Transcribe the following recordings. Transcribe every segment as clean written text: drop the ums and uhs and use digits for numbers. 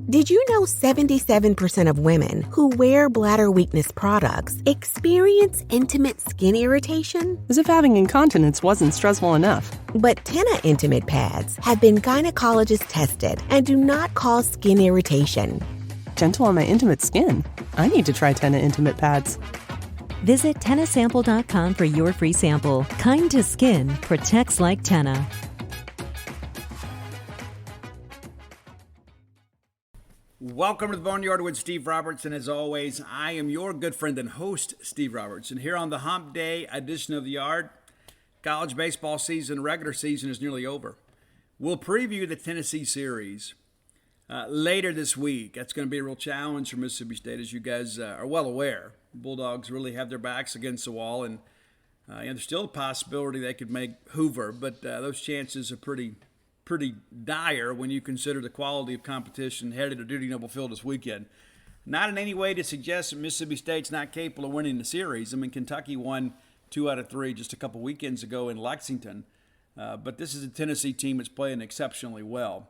Did you know 77% of women who wear bladder weakness products experience intimate skin irritation? As if having incontinence wasn't stressful enough. But Tena Intimate Pads have been gynecologist tested and do not cause skin irritation. Gentle on my intimate skin. I need to try Tena Intimate Pads. Visit TenaSample.com for your free sample. Kind to skin, protects like Tena. Welcome to the Boneyard with Steve Roberts, and as always, I am your good friend and host, Steve Roberts. And here on the Hump Day edition of the Yard, college baseball season, regular season is nearly over. We'll preview the Tennessee series later this week. That's going to be a real challenge for Mississippi State, as you guys are well aware. Bulldogs really have their backs against the wall, and there's still a possibility they could make Hoover, but those chances are pretty dire when you consider the quality of competition headed to Duty Noble Field this weekend. Not in any way to suggest that Mississippi State's not capable of winning the series. I mean, Kentucky won 2 out of 3 just a couple weekends ago in Lexington. But this is a Tennessee team that's playing exceptionally well.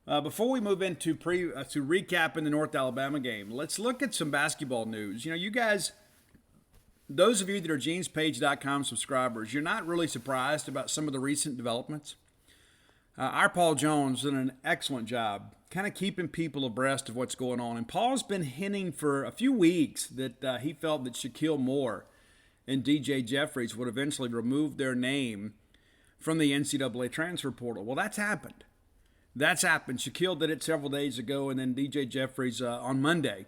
Before we move into to recapping the North Alabama game, let's look at some basketball news. You know, you guys, those of you that are genespage.com subscribers, you're not really surprised about some of the recent developments. Our Paul Jones did an excellent job kind of keeping people abreast of what's going on. And Paul's been hinting for a few weeks that he felt that Shaquille Moore and DJ Jeffries would eventually remove their name from the NCAA transfer portal. Well, that's happened. Shaquille did it several days ago, and then DJ Jeffries on Monday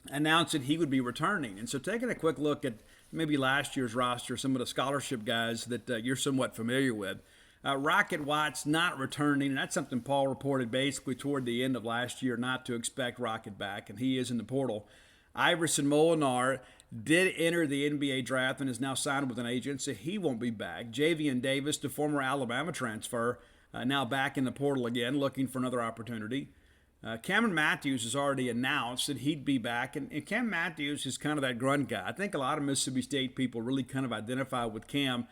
announced that he would be returning. And so taking a quick look at maybe last year's roster, some of the scholarship guys that you're somewhat familiar with. Rocket Watts not returning, and that's something Paul reported basically toward the end of last year, not to expect Rocket back, and he is in the portal. Iverson Molinar did enter the NBA draft and is now signed with an agent, so he won't be back. Javian Davis, the former Alabama transfer, now back in the portal again, looking for another opportunity. Cameron Matthews has already announced that he'd be back, and Cam Matthews is kind of that grunt guy. I think a lot of Mississippi State people really kind of identify with Cam.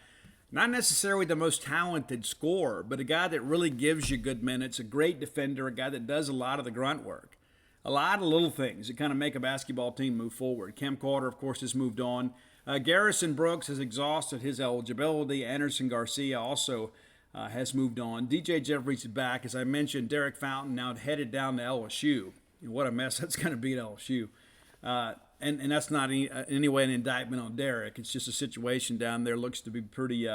Not necessarily the most talented scorer, but a guy that really gives you good minutes, a great defender, a guy that does a lot of the grunt work. A lot of little things that kind of make a basketball team move forward. Cam Carter, of course, has moved on. Garrison Brooks has exhausted his eligibility. Anderson Garcia also has moved on. DJ Jeffries is back. As I mentioned, Derek Fountain now headed down to LSU. What a mess that's going to be at LSU. And that's not in any way an indictment on Derek. It's just a situation down there looks to be pretty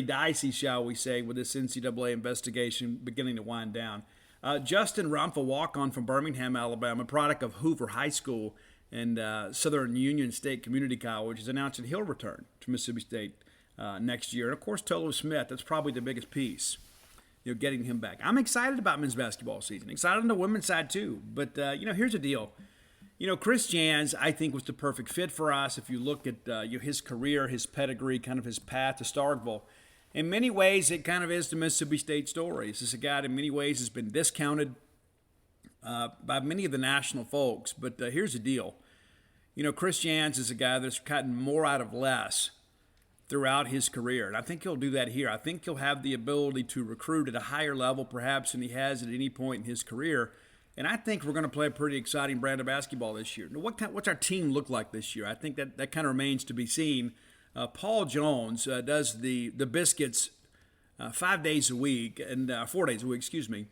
dicey, shall we say, with this NCAA investigation beginning to wind down. Justin Rumpf, a walk-on from Birmingham, Alabama, product of Hoover High School and Southern Union State Community College, has announced that he'll return to Mississippi State next year. And, of course, Tolu Smith, that's probably the biggest piece, getting him back. I'm excited about men's basketball season. Excited on the women's side, too. But, here's the deal. Chris Jans, I think, was the perfect fit for us. If you look at his career, his pedigree, kind of his path to Starkville, in many ways, it kind of is the Mississippi State story. This is a guy that in many ways has been discounted by many of the national folks. But here's the deal. Chris Jans is a guy that's gotten more out of less throughout his career. And I think he'll do that here. I think he'll have the ability to recruit at a higher level perhaps than he has at any point in his career. And I think we're going to play a pretty exciting brand of basketball this year. Now, what's our team look like this year? I think that kind of remains to be seen. Paul Jones does the biscuits 5 days a week, and 4 days a week, excuse me.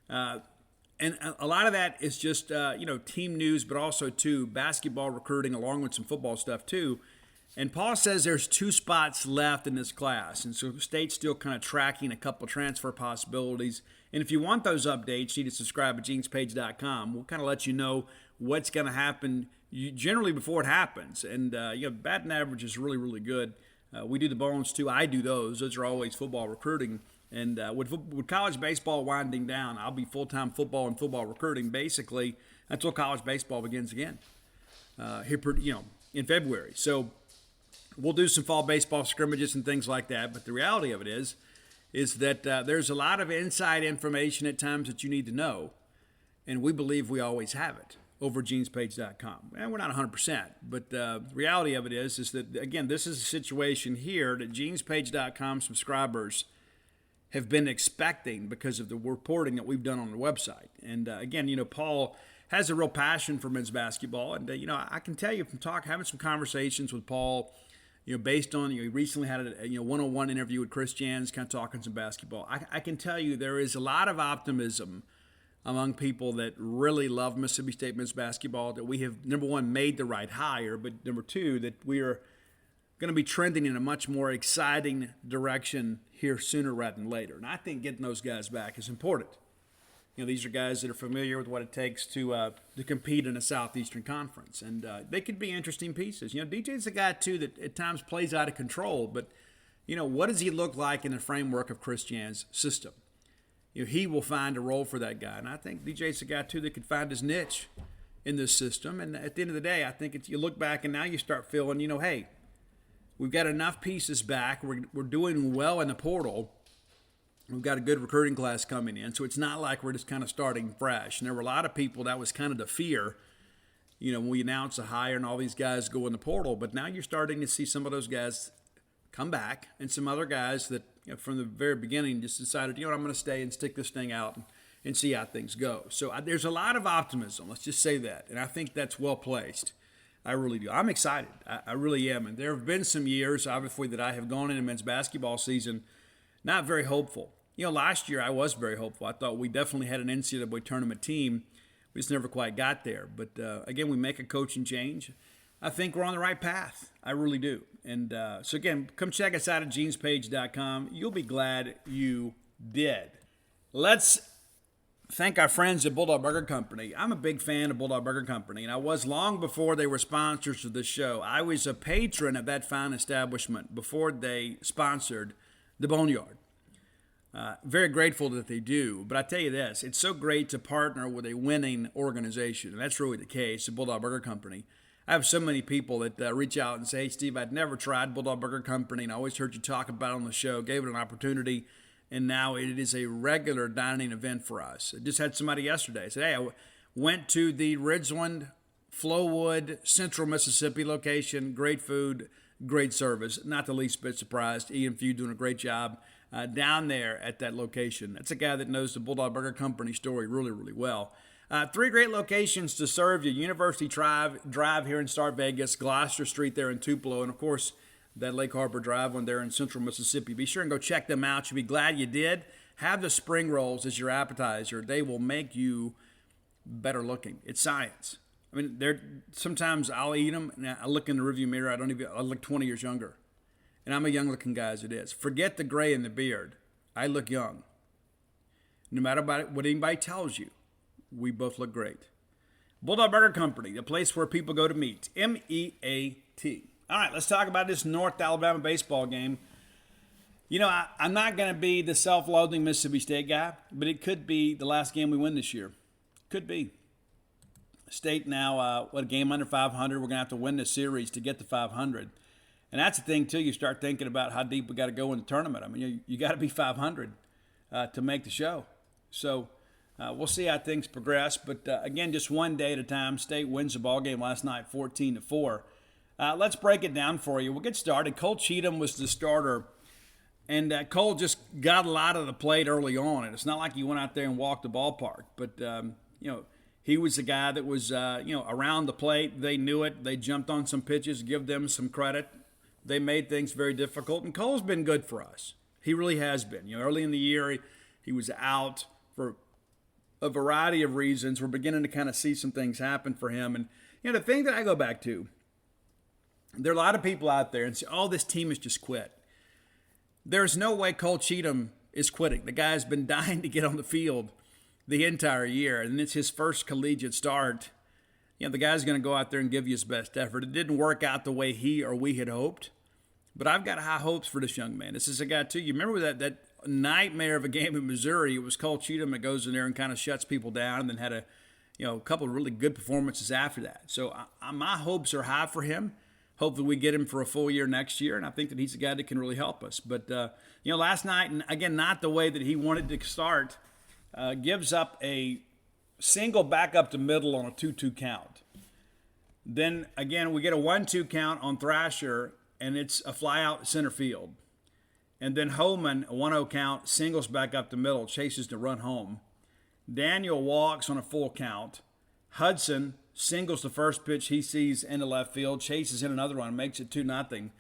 And a lot of that is just, team news, but also, too, basketball recruiting along with some football stuff, too. And Paul says there's 2 spots left in this class. And so State's still kind of tracking a couple transfer possibilities. And if you want those updates, you need to subscribe at genespage.com. We'll kind of let you know what's going to happen generally before it happens. And, batting average is really, really good. We do the bones, too. I do those. Those are always football recruiting. And with college baseball winding down, I'll be full-time football and football recruiting basically until college baseball begins again here, in February. So we'll do some fall baseball scrimmages and things like that. But the reality of it is that there's a lot of inside information at times that you need to know, and we believe we always have it over genespage.com. And we're not 100%, but the reality of it is that, again, this is a situation here that genespage.com subscribers have been expecting because of the reporting that we've done on the website. And again, Paul has a real passion for men's basketball. And, I can tell you from having some conversations with Paul, based on, he recently had a one-on-one interview with Chris Jans, kind of talking some basketball. I can tell you there is a lot of optimism among people that really love Mississippi State men's basketball, that we have, number one, made the right hire, but number two, that we are going to be trending in a much more exciting direction here sooner rather than later. And I think getting those guys back is important. These are guys that are familiar with what it takes to compete in a Southeastern Conference, and they could be interesting pieces. DJ's a guy too that at times plays out of control, but what does he look like in the framework of Chris Jan's system? He will find a role for that guy, and I think DJ's a guy too that could find his niche in this system. And at the end of the day, I think you look back and now you start feeling, hey, we've got enough pieces back. We're doing well in the portal. We've got a good recruiting class coming in, so it's not like we're just kind of starting fresh. And there were a lot of people, that was kind of the fear, when we announced a hire and all these guys go in the portal. But now you're starting to see some of those guys come back, and some other guys that from the very beginning just decided, I'm going to stay and stick this thing out and see how things go. So there's a lot of optimism, let's just say that, and I think that's well placed. I really do. I'm excited. I really am. And there have been some years, obviously, that I have gone into men's basketball season not very hopeful. Last year I was very hopeful. I thought we definitely had an NCAA tournament team. We just never quite got there. But, again, we make a coaching change. I think we're on the right path. I really do. And so, again, come check us out at genespage.com. You'll be glad you did. Let's thank our friends at Bulldog Burger Company. I'm a big fan of Bulldog Burger Company, and I was long before they were sponsors of the show. I was a patron of that fine establishment before they sponsored the Boneyard. Very grateful that they do. But I tell you this, it's so great to partner with a winning organization, and that's really the case at Bulldog Burger Company. I have so many people that reach out and say, hey, Steve, I'd never tried Bulldog Burger Company, and I always heard you talk about it on the show, gave it an opportunity, and now it is a regular dining event for us. I just had somebody yesterday say, hey, I went to the Ridgeland, Flowood, Central Mississippi location, great food, great service. Not the least bit surprised. Ian Few doing a great job down there at that location. That's a guy that knows the Bulldog Burger Company story really, really well. 3 great locations to serve you. University Drive here in Star Vegas, Gloucester Street there in Tupelo, and, of course, that Lake Harbor Drive one there in Central Mississippi. Be sure and go check them out. You'll be glad you did. Have the spring rolls as your appetizer. They will make you better looking. It's science. I mean, sometimes I'll eat them, and I look in the rearview mirror. I look 20 years younger. And I'm a young-looking guy as it is. Forget the gray in the beard. I look young. No matter what anybody tells you, we both look great. Bulldog Burger Company, the place where people go to meet. M-E-A-T. All right, let's talk about this North Alabama baseball game. I'm not going to be the self-loathing Mississippi State guy, but it could be the last game we win this year. Could be. State now, a game under 500. We're going to have to win this series to get to 500. And that's the thing, too. You start thinking about how deep we got to go in the tournament. I mean, you got to be 500 to make the show. So we'll see how things progress. But, again, just one day at a time. State wins the ball game last night 14-4. Let's break it down for you. We'll get started. Cole Cheatham was the starter. And Cole just got a lot of the plate early on. And it's not like he went out there and walked the ballpark. But, he was the guy that was, around the plate. They knew it. They jumped on some pitches. Give them some credit. They made things very difficult. And Cole's been good for us. He really has been. Early in the year, he was out for a variety of reasons. We're beginning to kind of see some things happen for him. And, the thing that I go back to, there are a lot of people out there and say, oh, this team has just quit. There's no way Cole Cheatham is quitting. The guy's been dying to get on the field the entire year, and it's his first collegiate start. The guy's going to go out there and give you his best effort. It didn't work out the way he or we had hoped, but I've got high hopes for this young man. This is a guy, too. You remember that nightmare of a game in Missouri? It was Cole Cheatham that goes in there and kind of shuts people down and then had a couple of really good performances after that. So my hopes are high for him. Hopefully we get him for a full year next year, and I think that he's a guy that can really help us. But, last night, and again, not the way that he wanted to start, gives up a single back up to middle on a 2-2 count. Then, again, we get a 1-2 count on Thrasher, and it's a fly out center field. And then Holman, a 1-0 count, singles back up the middle, chases to run home. Daniel walks on a full count. Hudson singles the first pitch he sees into left field, chases in another one, makes it 2-0.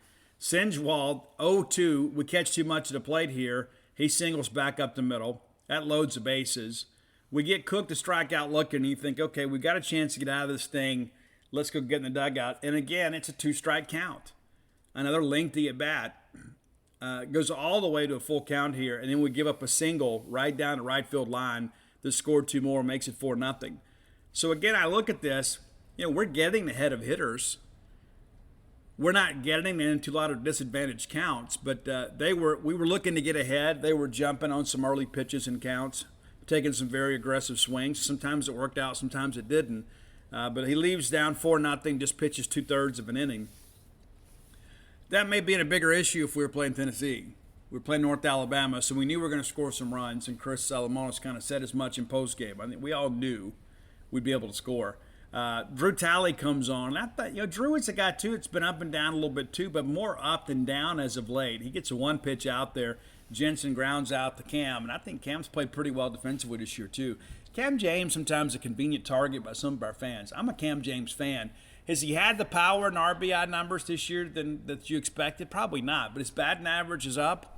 Sinjwald, 0-2. We catch too much of the plate here. He singles back up the middle. That loads the bases. We get Cook to strike out looking, and you think, okay, we got a chance to get out of this thing. Let's go get in the dugout. And again, it's a 2-strike count. Another lengthy at bat. Goes all the way to a full count here, and then we give up a single right down the right field line that scored 2 more, makes it 4-0. So again, I look at this, we're getting ahead of hitters. We're not getting into a lot of disadvantaged counts, but we were looking to get ahead. They were jumping on some early pitches and counts, taking some very aggressive swings. Sometimes it worked out, sometimes it didn't. But he leaves down 4-0, just pitches 2/3 of an inning. That may be a bigger issue if we were playing Tennessee. We were playing North Alabama, so we knew we were going to score some runs, and Chris Salamonis kind of said as much in postgame. I think we all knew we'd be able to score. Drew Talley comes on. I thought, Drew is a guy, too, that's been up and down a little bit, too, but more up than down as of late. He gets a 1 pitch out there. Jensen grounds out to Cam, and I think Cam's played pretty well defensively this year, too. Cam James sometimes a convenient target by some of our fans. I'm a Cam James fan. Has he had the power and RBI numbers this year that you expected? Probably not, but his batting average is up.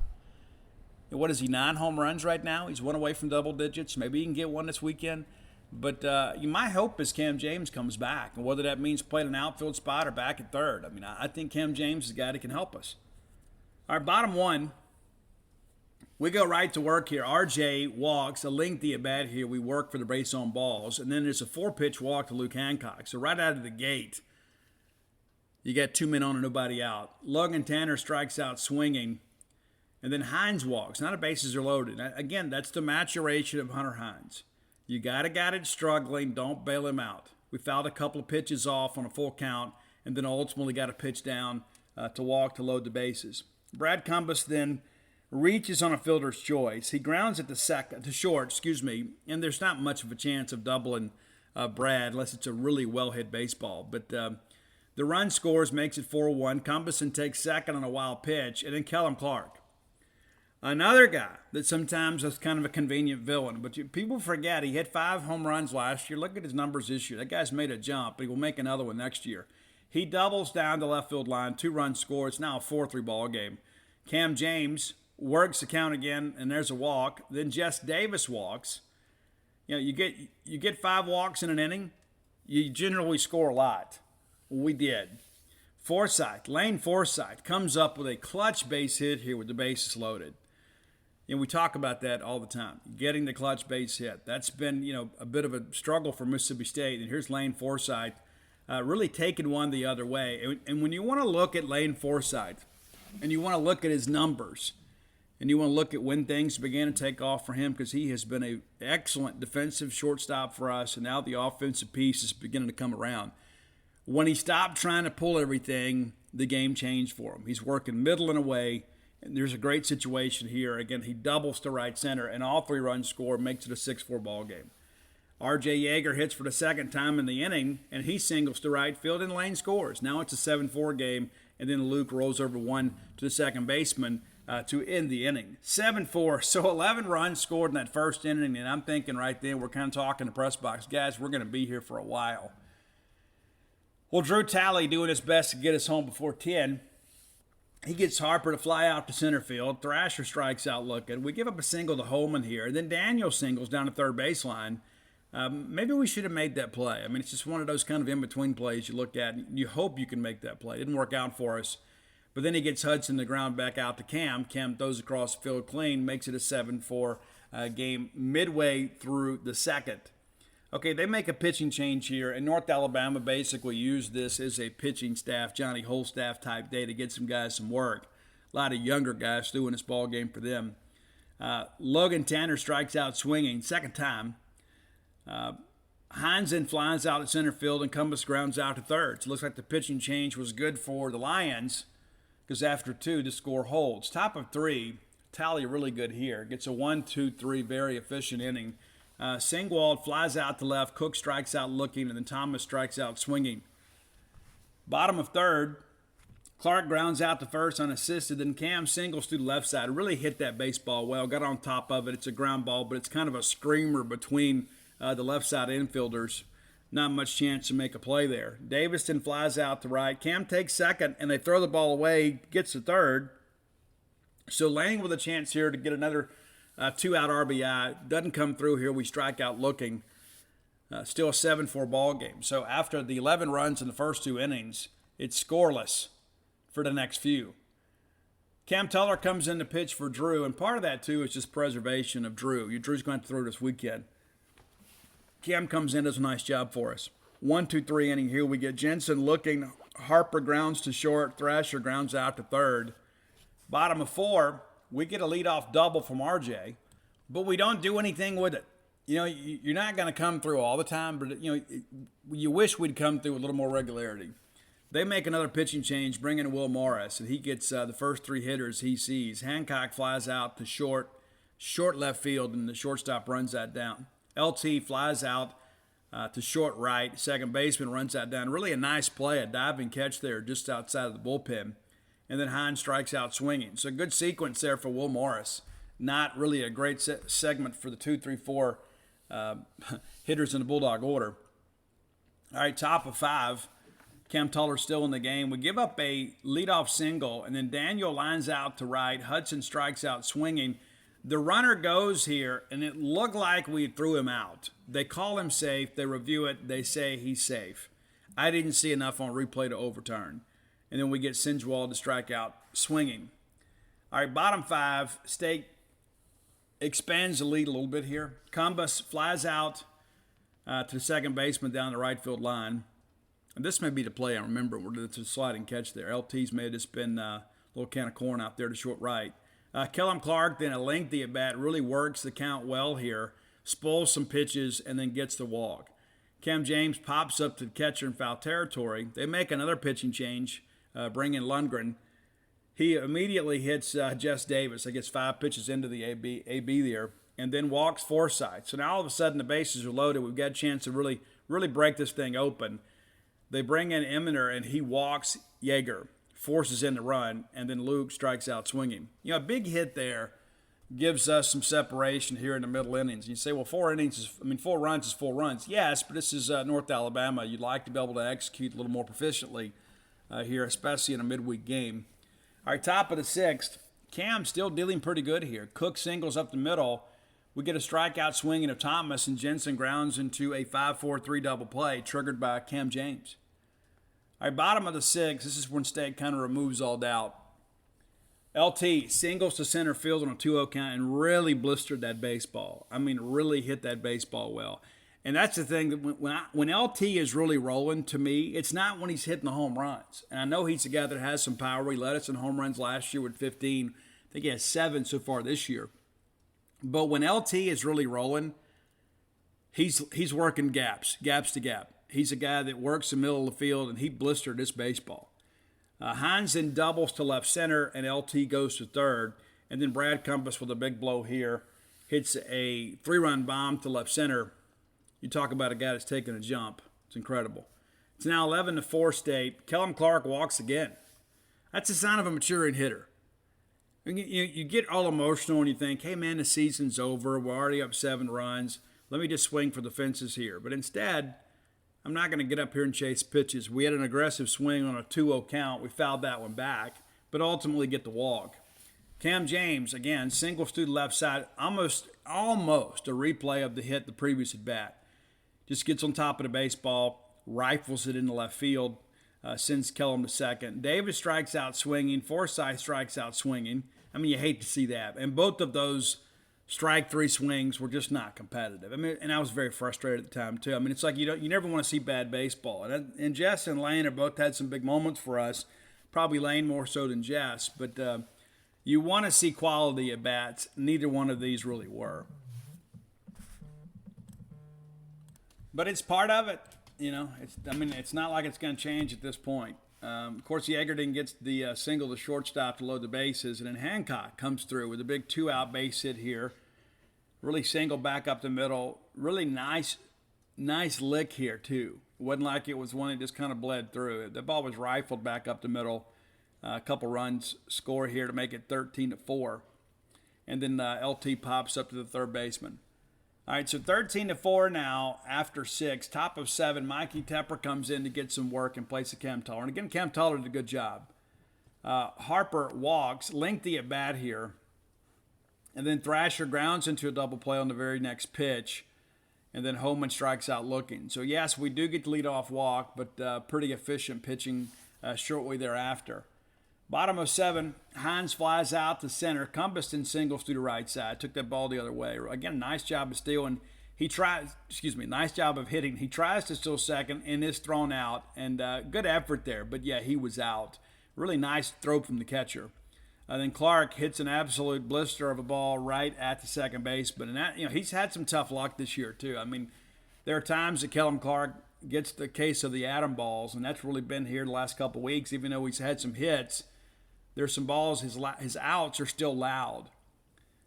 What is he, 9 home runs right now? He's 1 away from double digits. Maybe he can get 1 this weekend. But my hope is Cam James comes back, and whether that means playing an outfield spot or back at third. I think Cam James is a guy that can help us. All right, bottom 1. We go right to work here. RJ walks, a lengthy at bat here. We work for the base on balls, and then there's a 4-pitch walk to Luke Hancock. So right out of the gate, you got 2 men on and nobody out. Logan Tanner strikes out swinging, and then Hines walks. Now the bases are loaded. Again, that's the maturation of Hunter Hines. You got a guy that's struggling, don't bail him out. We fouled a couple of pitches off on a full count, and then ultimately got a pitch down to walk to load the bases. Brad Cumbus then reaches on a fielder's choice. He grounds at to short, and there's not much of a chance of doubling Brad unless it's a really well-hit baseball. But the run scores, makes it 4-1. Cumbus takes second on a wild pitch, and then Kellum Clark. Another guy that sometimes is kind of a convenient villain, but people forget he hit 5 home runs last year. Look at his numbers this year. That guy's made a jump. He will make another one next year. He doubles down the left field line, 2-run score. It's now a 4-3 ball game. Cam James works the count again, and there's a walk. Then Jess Davis walks. You get 5 walks in an inning, you generally score a lot. We did. Lane Forsythe comes up with a clutch base hit here with the bases loaded. We talk about that all the time, getting the clutch base hit. That's been, a bit of a struggle for Mississippi State. And here's Lane Forsythe really taking one the other way. And when you want to look at Lane Forsythe and you want to look at his numbers and you want to look at when things began to take off for him, because he has been an excellent defensive shortstop for us, and now the offensive piece is beginning to come around. When he stopped trying to pull everything, the game changed for him. He's working middle and away. And there's a great situation here. Again, he doubles to right center, and all 3 runs score, makes it a 6-4 ball game. R.J. Yeager hits for the second time in the inning, and he singles to right field, and Lane scores. Now it's a 7-4 game, and then Luke rolls over 1 to the second baseman to end the inning. 7-4, so 11 runs scored in that first inning, and I'm thinking right then, we're kind of talking the press box, guys, we're going to be here for a while. Well, Drew Talley doing his best to get us home before 10. He gets Harper to fly out to center field. Thrasher strikes out looking. We give up a single to Holman here. And then Daniel singles down to third baseline. Maybe we should have made that play. It's just one of those kind of in-between plays you look at, and you hope you can make that play. It didn't work out for us. But then he gets Hudson the ground back out to Cam. Cam throws across the field clean, makes it a 7-4 game midway through the second. Okay, they make a pitching change here, and North Alabama basically used this as a pitching staff, Johnny Holstaff type day to get some guys some work. A lot of younger guys doing this ball game for them. Logan Tanner strikes out swinging, second time. Hines then flies out at center field, and Cumbus grounds out to third. So it looks like the pitching change was good for the Lions, because after 2, the score holds. Top of 3, Talley really good here. Gets a 1-2-3, very efficient inning. Singwald flies out to left, Cook strikes out looking, and then Thomas strikes out swinging. Bottom of 3rd, Clark grounds out to first unassisted. Then Cam singles to the left side. Really hit that baseball well. Got on top of it. It's a ground ball, but it's kind of a screamer between the left side infielders. Not much chance to make a play there. Davison flies out to right. Cam takes second, and they throw the ball away. Gets to third. So Lang with a chance here to get another 2-out RBI. Doesn't come through here. We strike out looking. Still a 7-4 ball game. So after the 11 runs in the first 2 innings, it's scoreless for the next few. Cam Teller comes in to pitch for Drew, and part of that, too, is just preservation of Drew. Drew's going to throw this weekend. Cam comes in, does a nice job for us. 1-2-3 inning here. We get Jensen looking. Harper grounds to short. Thrasher grounds out to third. Bottom of 4, we get a leadoff double from RJ, but we don't do anything with it. You're not going to come through all the time, but, you wish we'd come through with a little more regularity. They make another pitching change, bring in Will Morris, and he gets the first 3 hitters he sees. Hancock flies out to short left field, and the shortstop runs that down. LT flies out to short right. Second baseman runs that down. Really a nice play, a diving catch there just outside of the bullpen. And then Hines strikes out swinging. So good sequence there for Will Morris. Not really a great segment for the 2, 3, 4 hitters in the Bulldog order. All right, top of 5. Cam Teller still in the game. We give up a leadoff single, and then Daniel lines out to right. Hudson strikes out swinging. The runner goes here, and it looked like we threw him out. They call him safe. They review it. They say he's safe. I didn't see enough on replay to overturn. And then we get Sinjwald to strike out swinging. All right, bottom 5. State expands the lead a little bit here. Cumbus flies out to the second baseman down the right field line. And this may be the play I remember. It's a sliding catch there. LT's made us spin a little can of corn out there to short right. Kellum Clark, then a lengthy at bat, really works the count well here, spoils some pitches, and then gets the walk. Cam James pops up to the catcher in foul territory. They make another pitching change, bring in Lundgren. He immediately hits Jess Davis. He gets 5 pitches into the AB there, and then walks Forsythe. So now all of a sudden the bases are loaded. We've got a chance to really break this thing open. They bring in Eminer, and he walks Yeager, forces in the run, and then Luke strikes out swinging. A big hit there gives us some separation here in the middle innings. You say, well, 4 runs is 4 runs. Yes, but this is North Alabama. You'd like to be able to execute a little more proficiently here, especially in a midweek game. All right, top of the 6th. Cam still dealing pretty good here. Cook singles up the middle. We get a strikeout swinging of Thomas, and Jensen grounds into a 5-4-3 double play triggered by Cam James. All right, bottom of the 6th, this is when State kind of removes all doubt. LT singles to center field on a 2-0 count and really blistered that baseball. Really hit that baseball well. And that's the thing, that when LT is really rolling, to me, it's not when he's hitting the home runs. And I know he's a guy that has some power. He led us in home runs last year with 15. I think he has 7 so far this year. But when LT is really rolling, he's working gaps to gap. He's a guy that works the middle of the field, and he blistered this baseball. Hines then doubles to left center, and LT goes to third. And then Brad Cumbus with a big blow here hits a 3-run bomb to left center. You talk about a guy that's taking a jump. It's incredible. It's now 11-4 State. Kellum Clark walks again. That's a sign of a maturing hitter. You get all emotional and you think, hey, man, the season's over. We're already up 7 runs. Let me just swing for the fences here. But instead, I'm not going to get up here and chase pitches. We had an aggressive swing on a 2-0 count. We fouled that one back, but ultimately get the walk. Cam James, again, singles to the left side. Almost a replay of the hit the previous at bat. Just gets on top of the baseball, rifles it into left field, sends Kellum to second. Davis strikes out swinging. Forsythe strikes out swinging. You hate to see that. And both of those strike 3 swings were just not competitive. And I was very frustrated at the time, too. It's like you never want to see bad baseball. And Jess and Lane have both had some big moments for us, probably Lane more so than Jess. But you want to see quality at bats. Neither one of these really were. But it's part of it. It's not like it's going to change at this point. Of course, Yeager didn't get the single to shortstop to load the bases, and then Hancock comes through with a big 2-out base hit here. Really single back up the middle. Really nice lick here, too. It wasn't like it was one that just kind of bled through. The ball was rifled back up the middle. A couple runs score here to make it 13-4. And then LT pops up to the third baseman. All right, so 13-4 now after 6. Top of 7, Mikey Tepper comes in to get some work in place of Cam Tuller. And again, Cam Tuller did a good job. Harper walks, lengthy at bat here. And then Thrasher grounds into a double play on the very next pitch. And then Holman strikes out looking. So, yes, we do get the leadoff walk, but pretty efficient pitching shortly thereafter. Bottom of 7, Hines flies out to center. Cumbeston singles to the right side. Took that ball the other way. Again, nice job of stealing. Nice job of hitting. He tries to steal second and is thrown out. And good effort there. But, yeah, he was out. Really nice throw from the catcher. Then Clark hits an absolute blister of a ball right at the second baseman. And that, he's had some tough luck this year, too. I mean, there are times that Kellum Clark gets the case of the atom balls, and that's really been here the last couple of weeks. Even though he's had some hits, there's some balls, his outs are still loud.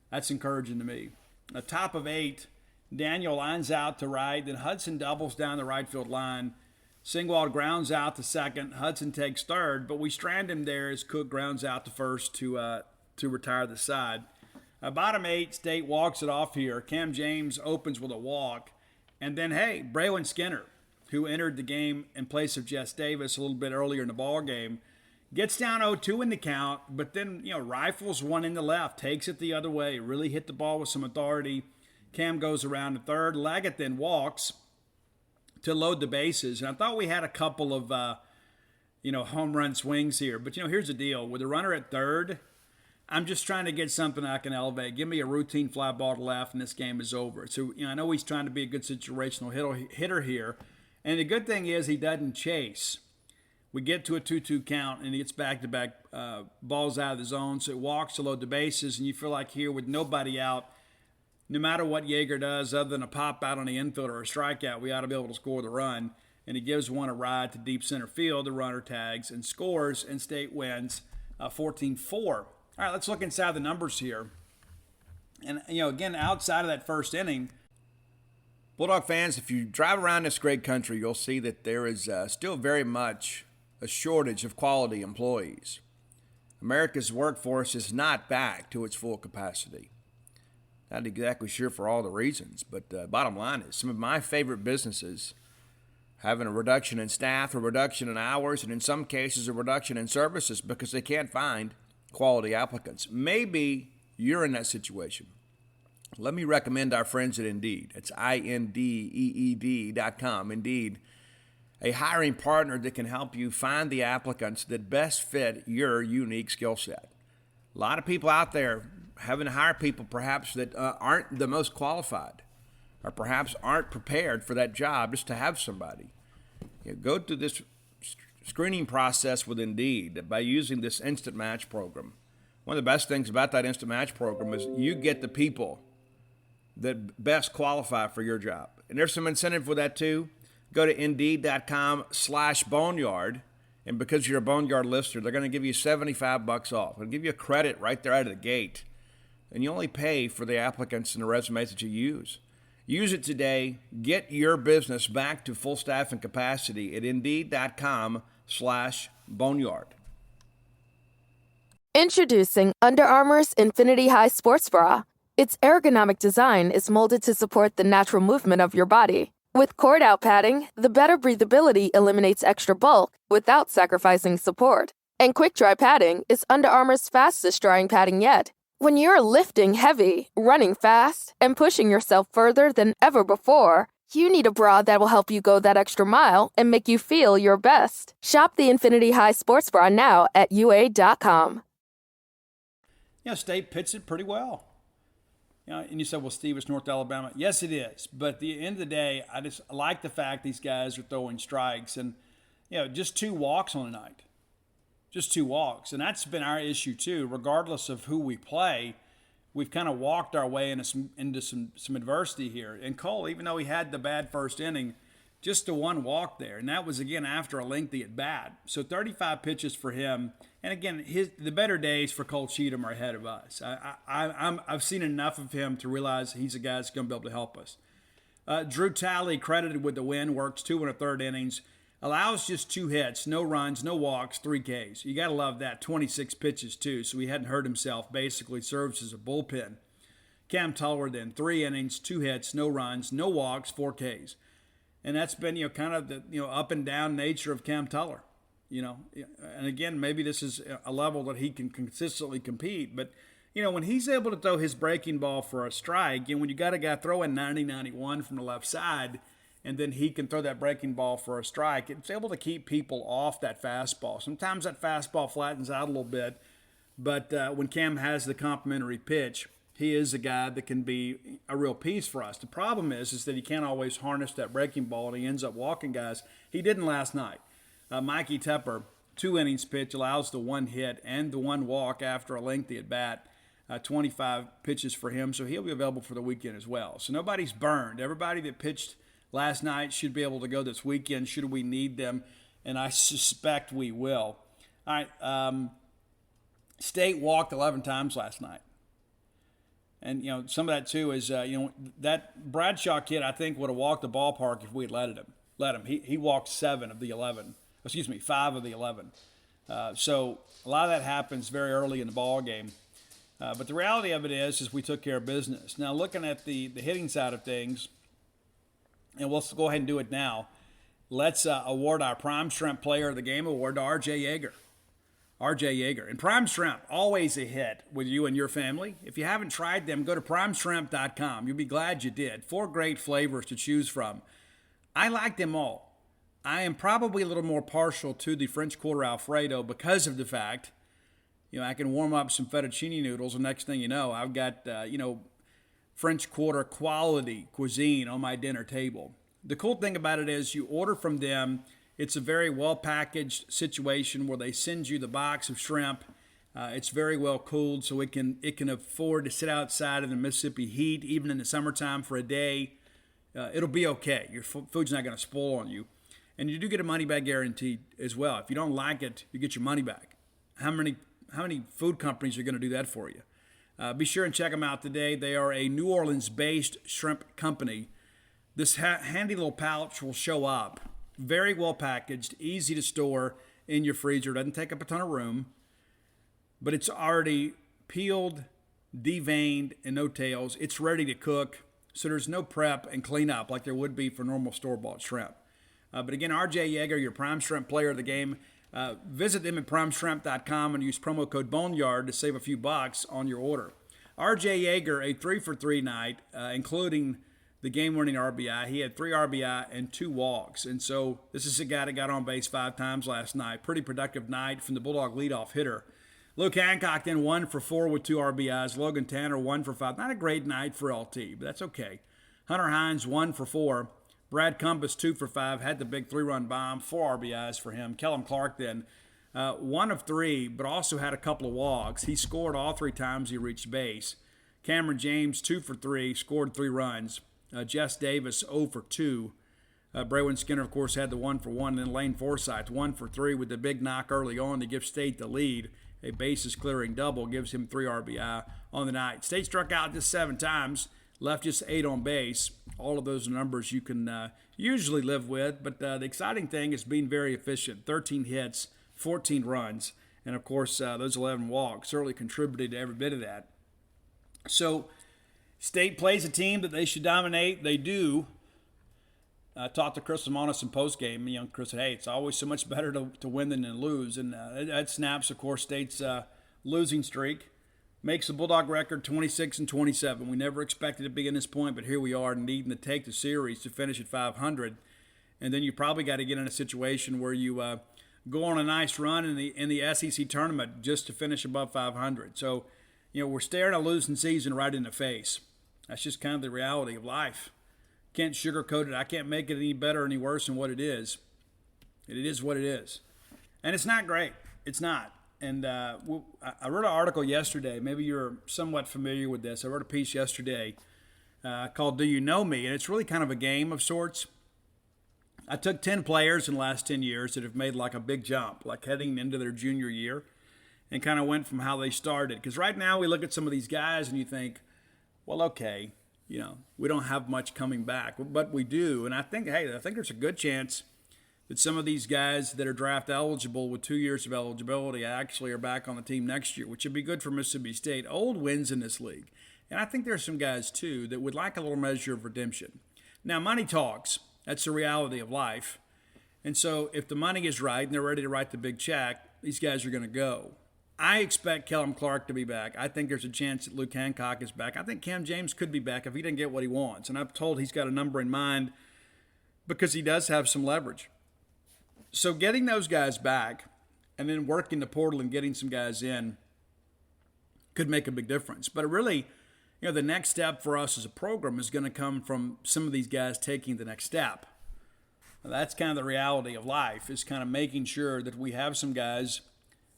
That's encouraging to me. Top of 8, Daniel lines out to right. Then Hudson doubles down the right field line. Singwald grounds out to second. Hudson takes third, but we strand him there as Cook grounds out to first to retire the side. Bottom 8, State walks it off here. Cam James opens with a walk. And then, hey, Braylon Skinner, who entered the game in place of Jess Davis a little bit earlier in the ball game, gets down 0-2 in the count, but then, rifles one in the left, takes it the other way, really hit the ball with some authority. Cam goes around to third. Leggett then walks to load the bases. And I thought we had a couple of, home run swings here. But, here's the deal. With a runner at third, I'm just trying to get something I can elevate. Give me a routine fly ball to left, and this game is over. So, I know he's trying to be a good situational hitter here. And the good thing is he doesn't chase. We get to a 2-2 count, and he gets back-to-back balls out of the zone. So it walks to load the bases, and you feel like here with nobody out, no matter what Yeager does, other than a pop out on the infield or a strikeout, we ought to be able to score the run. And he gives one a ride to deep center field. The runner tags and scores, and State wins 14-4. All right, let's look inside the numbers here. And, again, outside of that first inning, Bulldog fans, if you drive around this great country, you'll see that there is still very much a shortage of quality employees. America's workforce is not back to its full capacity. Not exactly sure for all the reasons, but bottom line is some of my favorite businesses having a reduction in staff, a reduction in hours, and in some cases a reduction in services because they can't find quality applicants. Maybe you're in that situation. Let me recommend our friends at Indeed. It's INDEED.com. Indeed, a hiring partner that can help you find the applicants that best fit your unique skill set. A lot of people out there having to hire people perhaps that aren't the most qualified or perhaps aren't prepared for that job just to have somebody. Go through this screening process with Indeed by using this Instant Match program. One of the best things about that Instant Match program is you get the people that best qualify for your job. And there's some incentive for that too. Go to Indeed.com/Boneyard. And because you're a Boneyard listener, they're going to give you $75 off. They'll give you a credit right there out of the gate. And you only pay for the applicants and the resumes that you use. Use it today. Get your business back to full staff and capacity at Indeed.com/Boneyard. Introducing Under Armour's Infinity High Sports Bra. Its ergonomic design is molded to support the natural movement of your body. With cord-out padding, the better breathability eliminates extra bulk without sacrificing support. And quick-dry padding is Under Armour's fastest-drying padding yet. When you're lifting heavy, running fast, and pushing yourself further than ever before, you need a bra that will help you go that extra mile and make you feel your best. Shop the Infinity High Sports Bra now at UA.com. State pitched it pretty well. And you said, well, Steve, it's North Alabama. Yes, it is. But at the end of the day, I just like the fact these guys are throwing strikes. And, just 2 walks on the night. Just 2 walks. And that's been our issue, too. Regardless of who we play, we've kind of walked our way into some adversity here. And Cole, even though he had the bad first inning, just the 1 walk there. And that was, again, after a lengthy at bat. So 35 pitches for him. And again, the better days for Cole Cheatham are ahead of us. I've seen enough of him to realize he's a guy that's going to be able to help us. Drew Talley, credited with the win, works 2 1/3 innings. Allows just 2 hits, no runs, no walks, 3 Ks. You got to love that. 26 pitches, too, so he hadn't hurt himself. Basically serves as a bullpen. Cam Tuller then, 3 innings, 2 hits, no runs, no walks, 4 Ks. And that's been, kind of the, up and down nature of Cam Tuller. And again, maybe this is a level that he can consistently compete. But, when he's able to throw his breaking ball for a strike, and when you got a guy throwing 90-91 from the left side, and then he can throw that breaking ball for a strike, it's able to keep people off that fastball. Sometimes that fastball flattens out a little bit, but when Cam has the complementary pitch, he is a guy that can be a real piece for us. The problem is that he can't always harness that breaking ball, and he ends up walking guys. He didn't last night. Mikey Tepper, 2 innings pitch, allows the 1 hit and the 1 walk after a lengthy at bat. 25 pitches for him, so he'll be available for the weekend as well. So nobody's burned. Everybody that pitched last night should be able to go this weekend should we need them, and I suspect we will. All right, State walked 11 times last night. And, some of that, too, is, that Bradshaw kid, I think, would have walked the ballpark if we had let him. He walked 5 of the 11. So a lot of that happens very early in the ball game. But the reality of it is we took care of business. Now, looking at the hitting side of things, and we'll go ahead and do it now, let's award our Prime Shrimp Player of the Game award to R.J. Yeager. R.J. Yeager. And Prime Shrimp, always a hit with you and your family. If you haven't tried them, go to primeshrimp.com. You'll be glad you did. 4 great flavors to choose from. I like them all. I am probably a little more partial to the French Quarter Alfredo because of the fact, I can warm up some fettuccine noodles, and next thing you know, I've got, French Quarter quality cuisine on my dinner table. The cool thing about it is you order from them. It's a very well-packaged situation where they send you the box of shrimp. It's very well cooled, so it can afford to sit outside in the Mississippi heat, even in the summertime for a day. It'll be okay. Your food's not going to spoil on you. And you do get a money-back guarantee as well. If you don't like it, you get your money back. How many food companies are going to do that for you? Be sure and check them out today. They are a New Orleans-based shrimp company. This handy little pouch will show up. Very well packaged, easy to store in your freezer. Doesn't take up a ton of room. But it's already peeled, deveined, and no tails. It's ready to cook. So there's no prep and cleanup like there would be for normal store-bought shrimp. But again, R.J. Yeager, your Prime Shrimp Player of the Game. Visit them at primeshrimp.com and use promo code Boneyard to save a few bucks on your order. R.J. Yeager, a 3-for-3 night, including the game-winning RBI. He had 3 RBI and 2 walks. And so this is a guy that got on base 5 times last night. Pretty productive night from the Bulldog leadoff hitter. Luke Hancock then 1 for 4 with 2 RBIs. Logan Tanner 1 for 5. Not a great night for LT, but that's okay. Hunter Hines 1 for 4. Brad Compass 2 for 5. Had the big 3-run bomb. 4 RBIs for him. Kellum Clark then 1 of 3, but also had a couple of walks. He scored all 3 times he reached base. Cameron James 2 for 3. Scored 3 runs. Jess Davis 0 for 2. Braylon Skinner, of course, had the 1 for 1. And then Lane Forsythe 1 for 3 with the big knock early on to give State the lead. A bases-clearing double gives him 3 RBI on the night. State struck out just 7 times, left just 8 on base. All of those numbers you can usually live with, but the exciting thing is being very efficient. 13 hits, 14 runs, and of course those 11 walks certainly contributed to every bit of that. So State plays a team that they should dominate. They do. I talked to Chris Lemonis in postgame. Chris said, hey, it's always so much better to win than to lose. And that snaps, of course, State's losing streak. Makes the Bulldog record 26-27. We never expected to be in this point, but here we are needing to take the series to finish at 500. And then you probably got to get in a situation where you go on a nice run in the SEC tournament just to finish above 500. So, we're staring a losing season right in the face. That's just kind of the reality of life. Can't sugarcoat it. I can't make it any better or any worse than what it is. It is what it is. And it's not great. It's not. And I wrote an article yesterday. Maybe you're somewhat familiar with this. I wrote a piece yesterday called Do You Know Me? And it's really kind of a game of sorts. I took 10 players in the last 10 years that have made like a big jump, like heading into their junior year, and kind of went from how they started. Because right now we look at some of these guys and you think, well, okay, we don't have much coming back, but we do. And I think there's a good chance that some of these guys that are draft eligible with 2 years of eligibility actually are back on the team next year, which would be good for Mississippi State. Old wins in this league. And I think there's some guys, too, that would like a little measure of redemption. Now, money talks. That's the reality of life. And so if the money is right and they're ready to write the big check, these guys are going to go. I expect Kellum Clark to be back. I think there's a chance that Luke Hancock is back. I think Cam James could be back if he didn't get what he wants. And I've told he's got a number in mind because he does have some leverage. So getting those guys back and then working the portal and getting some guys in could make a big difference. But really, the next step for us as a program is going to come from some of these guys taking the next step. Now, that's kind of the reality of life, is kind of making sure that we have some guys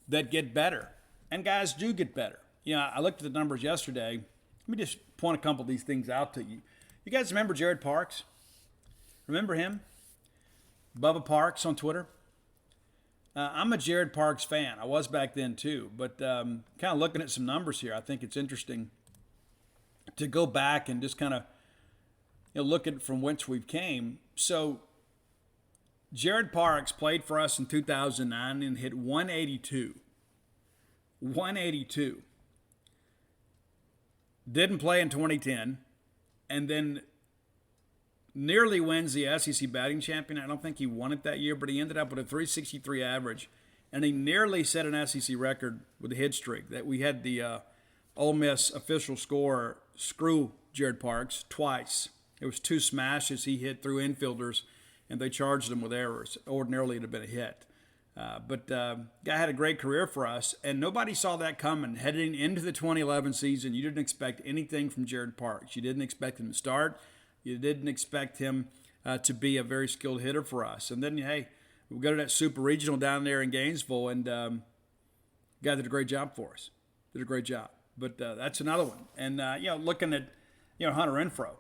that get better. And guys do get better. I looked at the numbers yesterday. Let me just point a couple of these things out to you. You guys remember Jared Parks? Remember him? Bubba Parks on Twitter. I'm a Jared Parks fan. I was back then too. But kind of looking at some numbers here, I think it's interesting to go back and just kind of look at from whence we've came. So Jared Parks played for us in 2009 and hit 182. 182. Didn't play in 2010, and then nearly wins the SEC batting champion. I don't think he won it that year, but he ended up with a 363 average, and he nearly set an SEC record with a hit streak. That we had the Ole Miss official scorer screw Jared Parks twice. It was 2 smashes he hit through infielders, and they charged him with errors. Ordinarily, it would have been a hit. But guy had a great career for us, and nobody saw that coming. Heading into the 2011 season, you didn't expect anything from Jared Parks. You didn't expect him to start. You didn't expect him to be a very skilled hitter for us. And then, hey, we go to that Super Regional down there in Gainesville, and guy did a great job for us. Did a great job. But that's another one. And, looking at, Hunter Renfroe.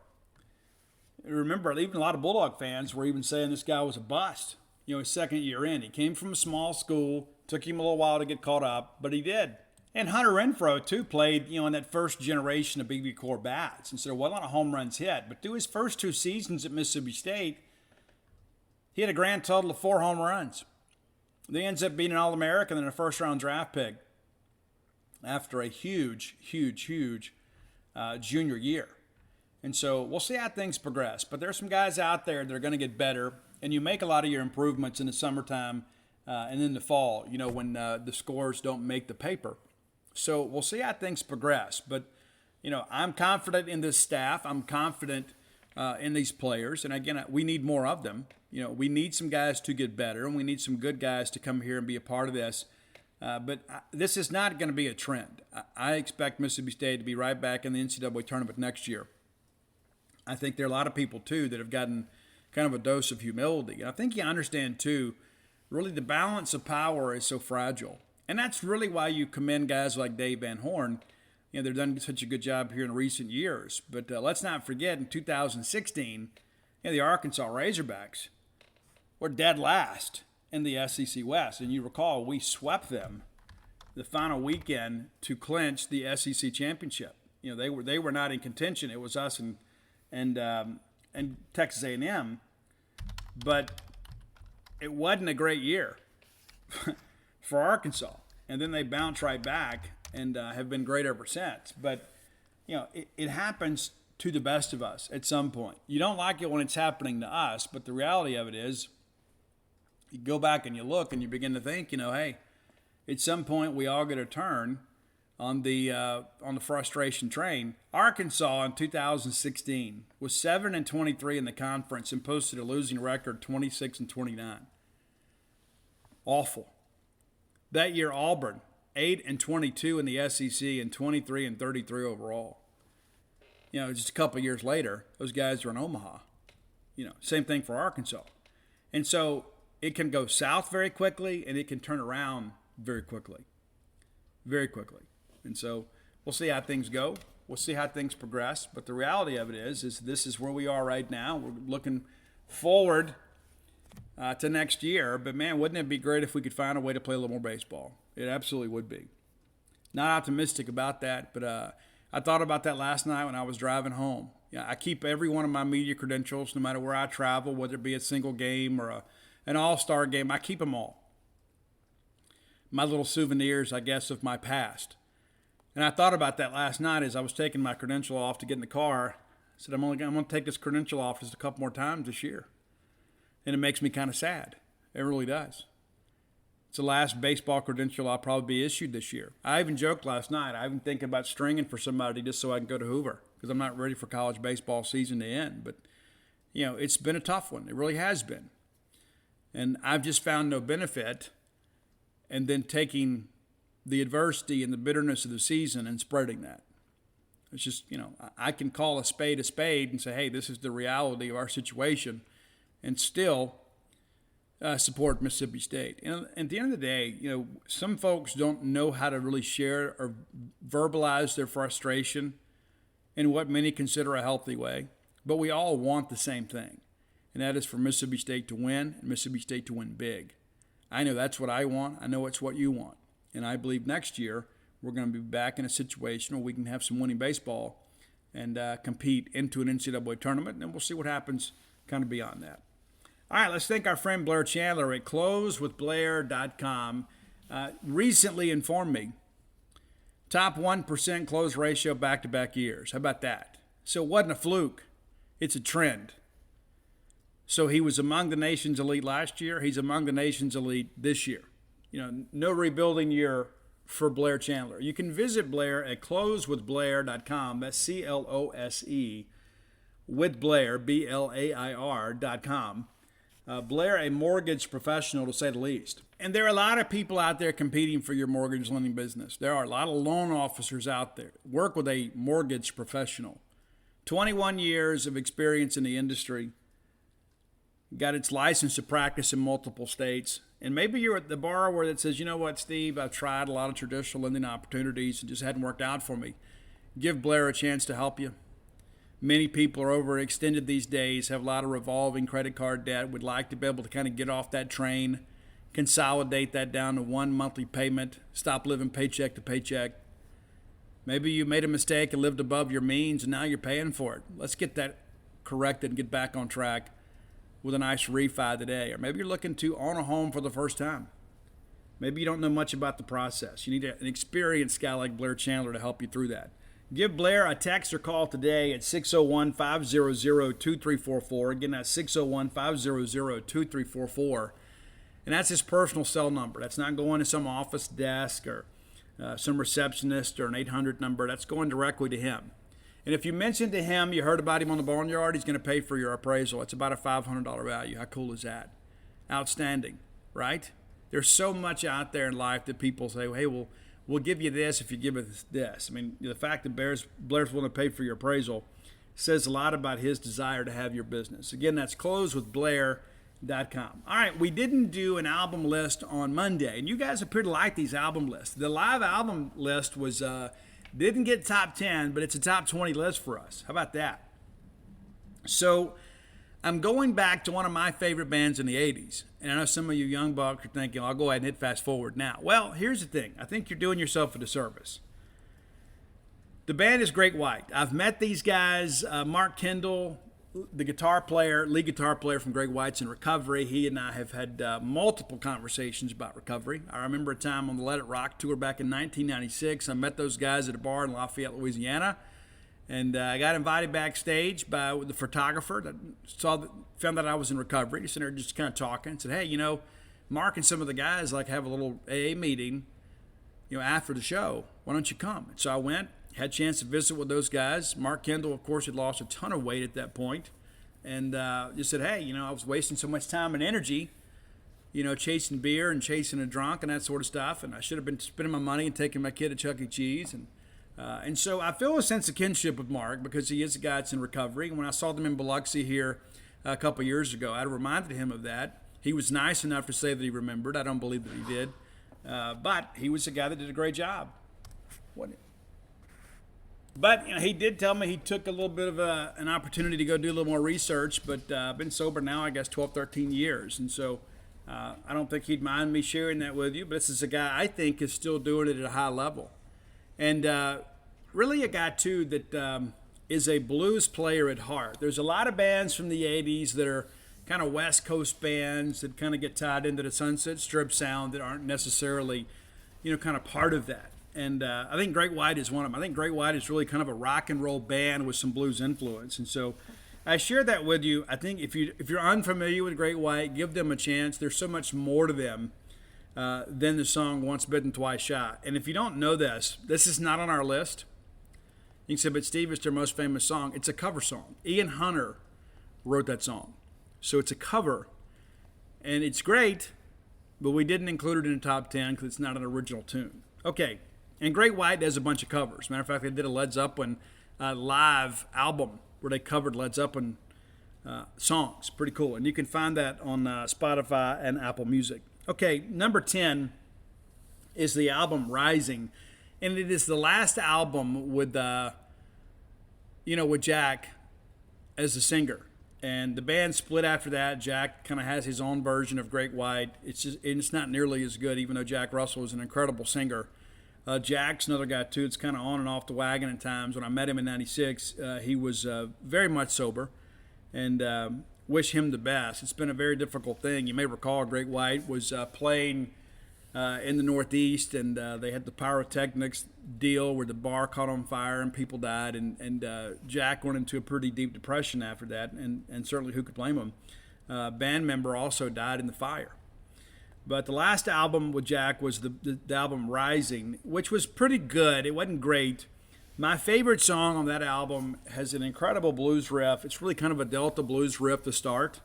Remember, even a lot of Bulldog fans were even saying this guy was a bust, his second year in. He came from a small school. Took him a little while to get caught up, but he did. And Hunter Renfroe, too, played, in that first generation of BB core bats. And so there wasn't a lot of home runs hit. But through his first 2 seasons at Mississippi State, he had a grand total of 4 home runs. Then he ends up being an All-American and a first-round draft pick after a huge junior year. And so we'll see how things progress. But there's some guys out there that are going to get better, and you make a lot of your improvements in the summertime and in the fall, when the scores don't make the paper. So we'll see how things progress. But, I'm confident in this staff. I'm confident in these players. And, again, we need more of them. We need some guys to get better, and we need some good guys to come here and be a part of this. But this is not going to be a trend. I expect Mississippi State to be right back in the NCAA tournament next year. I think there are a lot of people, too, that have gotten kind of a dose of humility. And I think you understand, too, really the balance of power is so fragile. And that's really why you commend guys like Dave Van Horn. They've done such a good job here in recent years. But let's not forget, in 2016, the Arkansas Razorbacks were dead last in the SEC West. And you recall, we swept them the final weekend to clinch the SEC championship. They were not in contention. It was us and Texas A&M, but it wasn't a great year for Arkansas. And then they bounced right back and have been great ever since. But, it happens to the best of us at some point. You don't like it when it's happening to us, but the reality of it is you go back and you look and you begin to think, hey, at some point we all get a turn on the frustration train. Arkansas in 2016 was 7-23 in the conference and posted a losing record 26-29. Awful. That year, Auburn 8-22 in the SEC and 23-33 overall. Just a couple of years later, those guys are in Omaha. Same thing for Arkansas. And so it can go south very quickly, and it can turn around very quickly. Very quickly. And so we'll see how things go. We'll see how things progress. But the reality of it is this is where we are right now. We're looking forward to next year. But, man, wouldn't it be great if we could find a way to play a little more baseball? It absolutely would be. Not optimistic about that, but I thought about that last night when I was driving home. I keep every one of my media credentials, no matter where I travel, whether it be a single game or an all-star game. I keep them all. My little souvenirs, I guess, of my past. And I thought about that last night as I was taking my credential off to get in the car. I said, I'm going to take this credential off just a couple more times this year. And it makes me kind of sad. It really does. It's the last baseball credential I'll probably be issued this year. I even joked last night. I've been thinking about stringing for somebody just so I can go to Hoover because I'm not ready for college baseball season to end. But, it's been a tough one. It really has been. And I've just found no benefit in then taking the adversity and the bitterness of the season and spreading that. It's just, I can call a spade and say, hey, this is the reality of our situation, and still support Mississippi State. And at the end of the day, some folks don't know how to really share or verbalize their frustration in what many consider a healthy way. But we all want the same thing, and that is for Mississippi State to win and Mississippi State to win big. I know that's what I want. I know it's what you want. And I believe next year we're going to be back in a situation where we can have some winning baseball and compete into an NCAA tournament, and we'll see what happens kind of beyond that. All right, let's thank our friend Blair Chandler at closewithblair.com. Recently informed me, top 1% close ratio back-to-back years. How about that? So it wasn't a fluke. It's a trend. So he was among the nation's elite last year. He's among the nation's elite this year. No rebuilding year for Blair Chandler. You can visit Blair at closewithblair.com. That's C-L-O-S-E with Blair, B-L-A-I-R.com. Blair, a mortgage professional to say the least. And there are a lot of people out there competing for your mortgage lending business. There are a lot of loan officers out there. Work with a mortgage professional. 21 years of experience in the industry. Got its license to practice in multiple states. And maybe you're at the borrower that says, you know what, Steve, I've tried a lot of traditional lending opportunities and just hadn't worked out for me. Give Blair a chance to help you. Many people are overextended these days, have a lot of revolving credit card debt, would like to be able to kind of get off that train, consolidate that down to one monthly payment, stop living paycheck to paycheck. Maybe you made a mistake and lived above your means and now you're paying for it. Let's get that corrected and get back on track with a nice refi today. Or maybe you're looking to own a home for the first time. Maybe you don't know much about the process. You need an experienced guy like Blair Chandler to help you through that. Give Blair a text or call today at 601-500-2344. Again, that's 601-500-2344. And that's his personal cell number. That's not going to some office desk or some receptionist or an 800 number. That's going directly to him. And if you mention to him you heard about him on the Boneyard, he's going to pay for your appraisal. It's about a $500 value. How cool is that? Outstanding, right? There's so much out there in life that people say, hey, we'll give you this if you give us this. I mean, the fact that Blair's willing to pay for your appraisal says a lot about his desire to have your business. Again, that's closewithblair.com. All right, we didn't do an album list on Monday, and you guys appear to like these album lists. The live album list was didn't get top 10, but it's a top 20 list for us. How about that? So I'm going back to one of my favorite bands in the 80s. And I know some of you young bucks are thinking, I'll go ahead and hit fast forward now. Well, here's the thing. I think you're doing yourself a disservice. The band is Great White. I've met these guys. Mark Kendall, the lead guitar player from Great White's in recovery. He and I have had multiple conversations about recovery. I remember a time on the Let It Rock tour back in 1996. I met those guys at a bar in Lafayette, Louisiana. And I got invited backstage by the photographer that found out I was in recovery. He said, there just kind of talking. Said, hey, Mark and some of the guys like have a little AA meeting, after the show. Why don't you come? And so I went, had a chance to visit with those guys. Mark Kendall, of course, had lost a ton of weight at that point. And just said, hey, I was wasting so much time and energy, chasing beer and chasing a drunk and that sort of stuff. And I should have been spending my money and taking my kid to Chuck E. Cheese. And so I feel a sense of kinship with Mark because he is a guy that's in recovery. And when I saw them in Biloxi here a couple of years ago, I reminded him of that. He was nice enough to say that he remembered. I don't believe that he did. But he was a guy that did a great job. But he did tell me he took a little bit of an opportunity to go do a little more research. But I've been sober now, I guess, 12, 13 years. And so I don't think he'd mind me sharing that with you. But this is a guy I think is still doing it at a high level. And really a guy, too, that is a blues player at heart. There's a lot of bands from the 80s that are kind of West Coast bands that kind of get tied into the Sunset Strip sound that aren't necessarily, kind of part of that. And I think Great White is one of them. I think Great White is really kind of a rock and roll band with some blues influence. And so I share that with you. I think if you're unfamiliar with Great White, give them a chance. There's so much more to them than the song Once Bitten, Twice Shy. And if you don't know this is not on our list. You can say, but Steve, it's their most famous song. It's a cover song. Ian Hunter wrote that song. So it's a cover. And it's great, but we didn't include it in the top 10 because it's not an original tune. Okay, and Great White does a bunch of covers. Matter of fact, they did a Led Zeppelin live album where they covered Led Zeppelin songs. Pretty cool. And you can find that on Spotify and Apple Music. Okay, number 10 is the album Rising. And it is the last album with, with Jack as the singer. And the band split after that. Jack kind of has his own version of Great White. It's not nearly as good, even though Jack Russell is an incredible singer. Jack's another guy, too. It's kind of on and off the wagon at times. When I met him in 96, he was very much sober, and wish him the best. It's been a very difficult thing. You may recall Great White was playing in the Northeast, and they had the pyrotechnics deal where the bar caught on fire and people died, and Jack went into a pretty deep depression after that, and certainly who could blame him. Band member also died in the fire. But the last album with Jack was the album Rising, which was pretty good. It wasn't great. My favorite song on that album has an incredible blues riff. It's really kind of a Delta blues riff to start,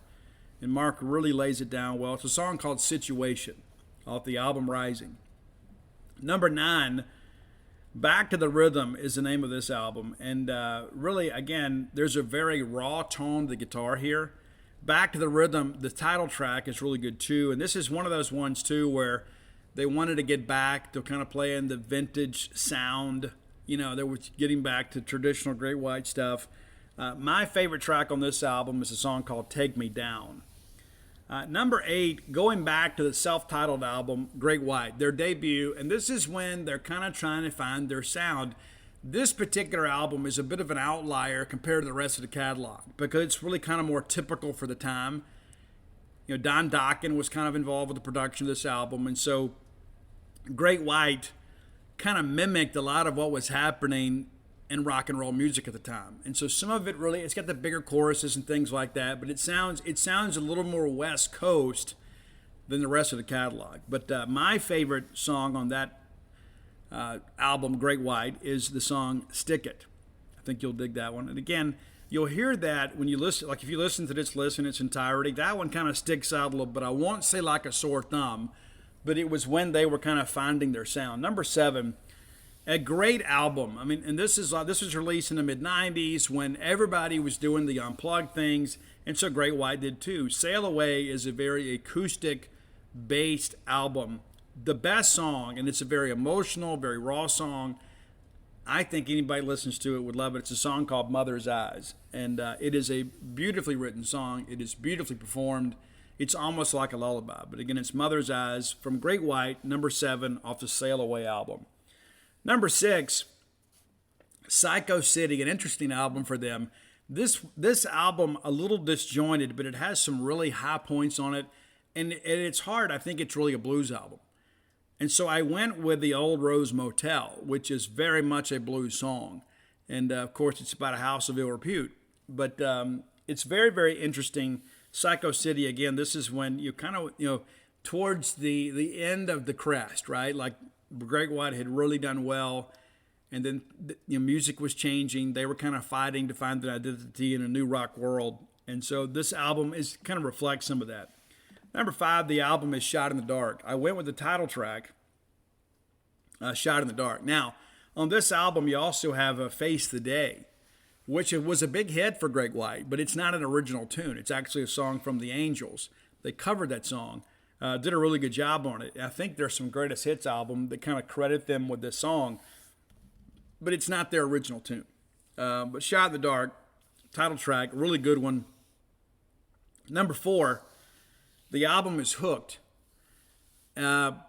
and Mark really lays it down well. It's a song called Situation off the album Rising. Number 9, Back to the Rhythm is the name of this album. And really, again, there's a very raw tone to the guitar here. Back to the Rhythm, the title track is really good too. And this is one of those ones too where they wanted to get back to kind of playing the vintage sound. They were getting back to traditional Great White stuff. My favorite track on this album is a song called Take Me Down. Number 8, going back to the self-titled album, Great White, their debut, and this is when they're kind of trying to find their sound. This particular album is a bit of an outlier compared to the rest of the catalog because it's really kind of more typical for the time. Don Dokken was kind of involved with the production of this album, and so Great White kind of mimicked a lot of what was happening in rock and roll music at the time. And so some of it really, it's got the bigger choruses and things like that, but it sounds a little more West Coast than the rest of the catalog. But my favorite song on that album, Great White, is the song Stick It. I think you'll dig that one. And again, you'll hear that when you listen, like if you listen to this list in its entirety, that one kind of sticks out a little bit. I won't say like a sore thumb, but it was when they were kind of finding their sound. Number 7, a great album. I mean, and this was released in the mid-90s when everybody was doing the unplugged things, and so Great White did too. Sail Away is a very acoustic-based album. The best song, and it's a very emotional, very raw song. I think anybody listens to it would love it. It's a song called Mother's Eyes, and it is a beautifully written song. It is beautifully performed. It's almost like a lullaby. But again, it's Mother's Eyes from Great White, number 7 off the Sail Away album. Number 6, Psycho City, an interesting album for them. This album, a little disjointed, but it has some really high points on it, and at its heart, I think it's really a blues album. And so I went with the Old Rose Motel, which is very much a blues song. And, of course, it's about a house of ill repute. But it's very, very interesting. Psycho City, again, this is when you kind of, towards the end of the crest, right? Like Great White had really done well. And then music was changing. They were kind of fighting to find their identity in a new rock world. And so this album kind of reflects some of that. Number 5, the album is Shot in the Dark. I went with the title track, Shot in the Dark. Now, on this album, you also have Face the Day, which was a big hit for Great White, but it's not an original tune. It's actually a song from the Angels. They covered that song, did a really good job on it. I think there's some greatest hits album that kind of credit them with this song, but it's not their original tune. But Shot in the Dark, title track, really good one. Number 4, the album is Hooked.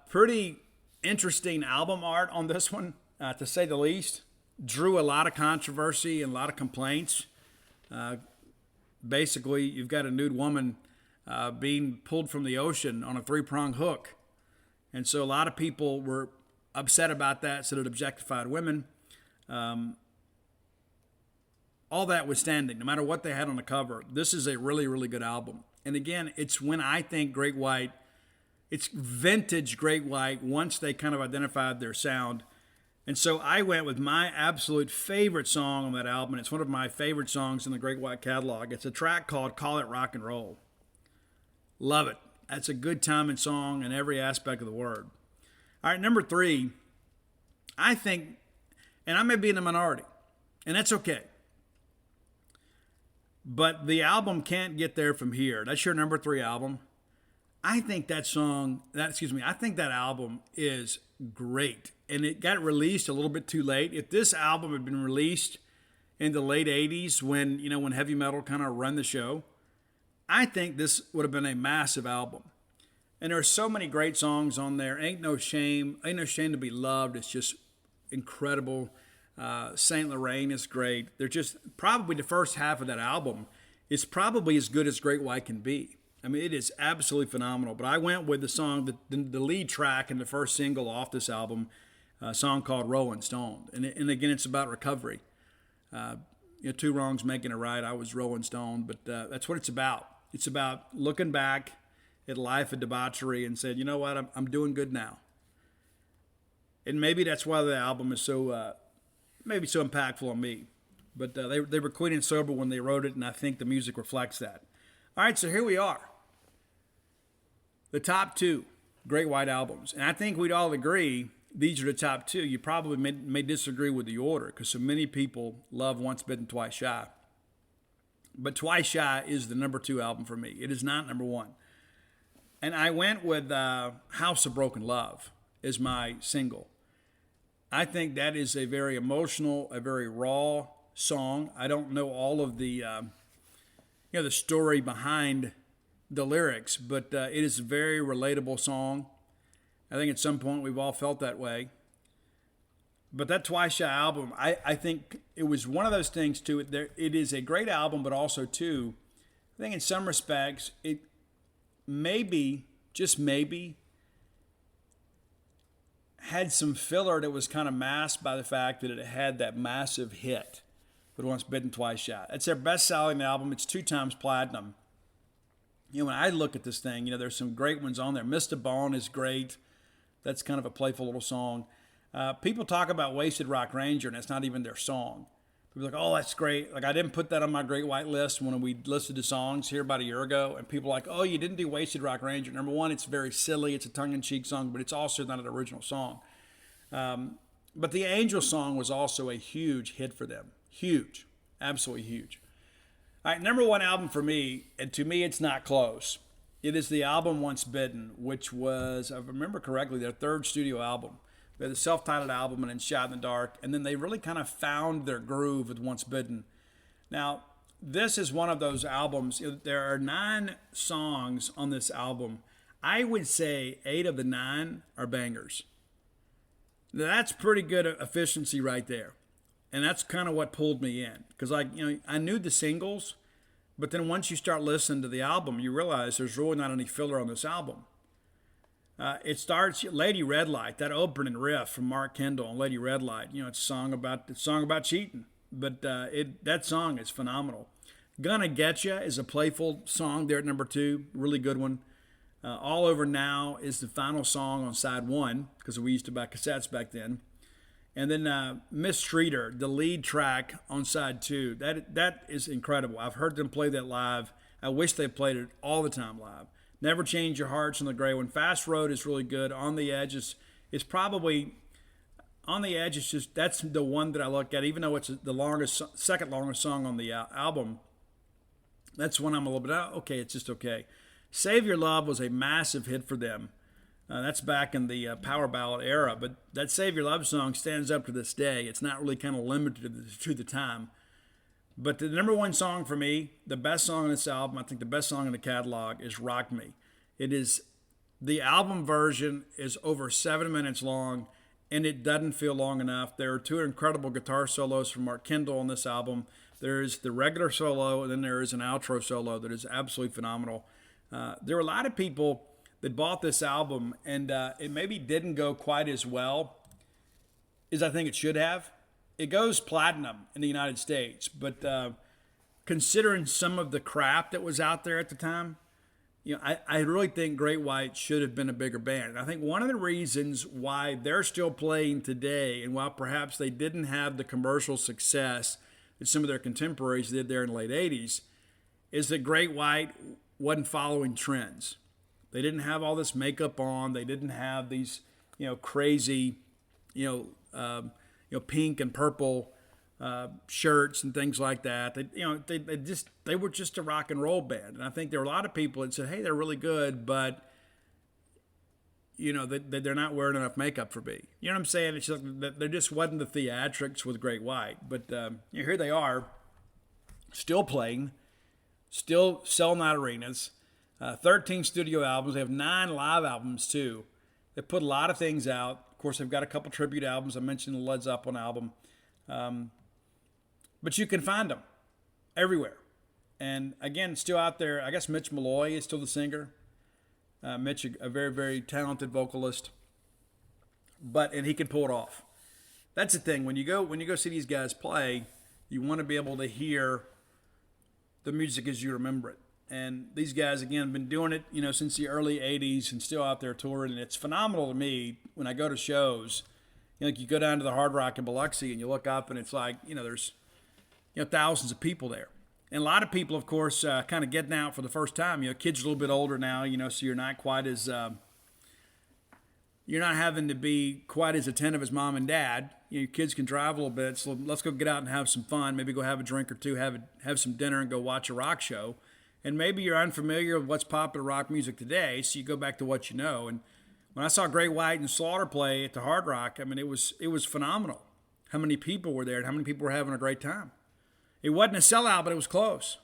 Pretty interesting album art on this one, to say the least. Drew a lot of controversy and a lot of complaints. Basically, you've got a nude woman being pulled from the ocean on a 3-prong hook. And so a lot of people were upset about that, said it objectified women. All that withstanding, no matter what they had on the cover, this is a really, really good album. And again, it's when I think Great White, it's vintage Great White once they kind of identified their sound. And so I went with my absolute favorite song on that album, and it's one of my favorite songs in the Great White catalog. It's a track called Call It Rock and Roll. Love it. That's a good timing song in every aspect of the word. All right, number 3, I think, and I may be in the minority, and that's okay. But the album Can't Get There From Here. That's your number 3 album. I think that album is great. And it got released a little bit too late. If this album had been released in the late 80s when heavy metal kind of run the show, I think this would have been a massive album. And there are so many great songs on there. Ain't No Shame to Be Loved. It's just incredible. Saint Lorraine is great. They're just probably the first half of that album is probably as good as Great White can be. I mean, it is absolutely phenomenal. But I went with the song, the lead track and the first single off this album, a song called Rolling Stone. And again, it's about recovery. 2 wrongs making a right. I was Rolling Stone, but that's what it's about. It's about looking back at life of debauchery and said, you know what, I'm doing good now. And maybe that's why the album is so impactful on me. But they were clean and sober when they wrote it, and I think the music reflects that. All right, so here we are. The top 2 Great White albums. And I think we'd all agree these are the top 2. You probably may disagree with the order because so many people love Once Bitten, Twice Shy. But Twice Shy is the number 2 album for me. It is not number 1. And I went with House of Broken Love as my single. I think that is a very emotional, a very raw song. I don't know all of the the story behind the lyrics, but it is a very relatable song. I think at some point we've all felt that way. But that Twice Shy album, I think it was one of those things too. It is a great album, but also too, I think in some respects it maybe, just maybe, had some filler that was kind of masked by the fact that it had that massive hit with Once Bitten, Twice Shy. It's their best-selling album. It's 2 times platinum. When I look at this thing, there's some great ones on there. Mr. Bone is great. That's kind of a playful little song. People talk about Wasted Rock Ranger, and it's not even their song. People are like, oh, that's great. Like, I didn't put that on my Great White list when we listed the songs here about a year ago, and people are like, oh, you didn't do Wasted Rock Ranger. Number 1, it's very silly. It's a tongue-in-cheek song, but it's also not an original song. But the Angel song was also a huge hit for them. Huge. Absolutely huge. All right, number 1 album for me, and to me it's not close. It is the album Once Bitten, which was, if I remember correctly, their 3rd studio album. They had a self-titled album and then Shot in the Dark, and then they really kind of found their groove with Once Bitten. Now, this is one of those albums. There are 9 songs on this album. I would say 8 of the 9 are bangers. Now, that's pretty good efficiency right there. And that's kind of what pulled me in. Because I knew the singles, but then once you start listening to the album, you realize there's really not any filler on this album. It starts Lady Red Light, that opening riff from Mark Kendall on Lady Red Light. It's a song about cheating, but that song is phenomenal. Gonna Getcha is a playful song there at number 2, really good one. All Over Now is the final song on side 1 because we used to buy cassettes back then. And then Mistreater, the lead track on side 2, that is incredible. I've heard them play that live. I wish they played it all the time live. Never Change Your Hearts on the Gray One. Fast Road is really good. On the Edge is probably, On the Edge is just, that's the one that I look at, even though it's the second longest song on the album. That's when I'm a little bit, okay, it's just okay. Save Your Love was a massive hit for them. That's back in the power ballad era, but that Save Your Love song stands up to this day. It's not really kind of limited to the time. But the number 1 song for me, the best song on this album, I think the best song in the catalog is Rock Me. It is, the album version is over 7 minutes long, and it doesn't feel long enough. There are 2 incredible guitar solos from Mark Kendall on this album. There is the regular solo, and then there is an outro solo that is absolutely phenomenal. There were a lot of people that bought this album, and it maybe didn't go quite as well as I think it should have. It goes platinum in the United States, but considering some of the crap that was out there at the time, I really think Great White should have been a bigger band. And I think one of the reasons why they're still playing today, and while perhaps they didn't have the commercial success that some of their contemporaries did there in the late 80s, is that Great White wasn't following trends. They didn't have all this makeup on. They didn't have these, crazy, pink and purple shirts and things like that. They were just a rock and roll band. And I think there were a lot of people that said, hey, they're really good, but they're not wearing enough makeup for me. You know what I'm saying? It's just that there just wasn't the theatrics with Great White. But here they are, still playing, still selling out arenas. 13 studio albums. They have 9 live albums too. They put a lot of things out. Of course, they've got a couple tribute albums. I mentioned the Led Zeppelin album. But you can find them everywhere. And again, still out there. I guess Mitch Malloy is still the singer. Mitch, a very, very talented vocalist. And he can pull it off. That's the thing. When you go see these guys play, you want to be able to hear the music as you remember it. And these guys, again, have been doing it, since the early 80s and still out there touring. And it's phenomenal to me when I go to shows. You go down to the Hard Rock in Biloxi and you look up and it's like, there's, thousands of people there. And a lot of people, of course, kind of getting out for the first time. Kids are a little bit older now, so you're not quite as, you're not having to be quite as attentive as mom and dad. Your kids can drive a little bit, so let's go get out and have some fun. Maybe go have a drink or two, have some dinner and go watch a rock show. And maybe you're unfamiliar with what's popular rock music today, so you go back to what you know. And when I saw Great White and Slaughter play at the Hard Rock, I mean, it was phenomenal how many people were there and how many people were having a great time. It wasn't a sellout, but it was close.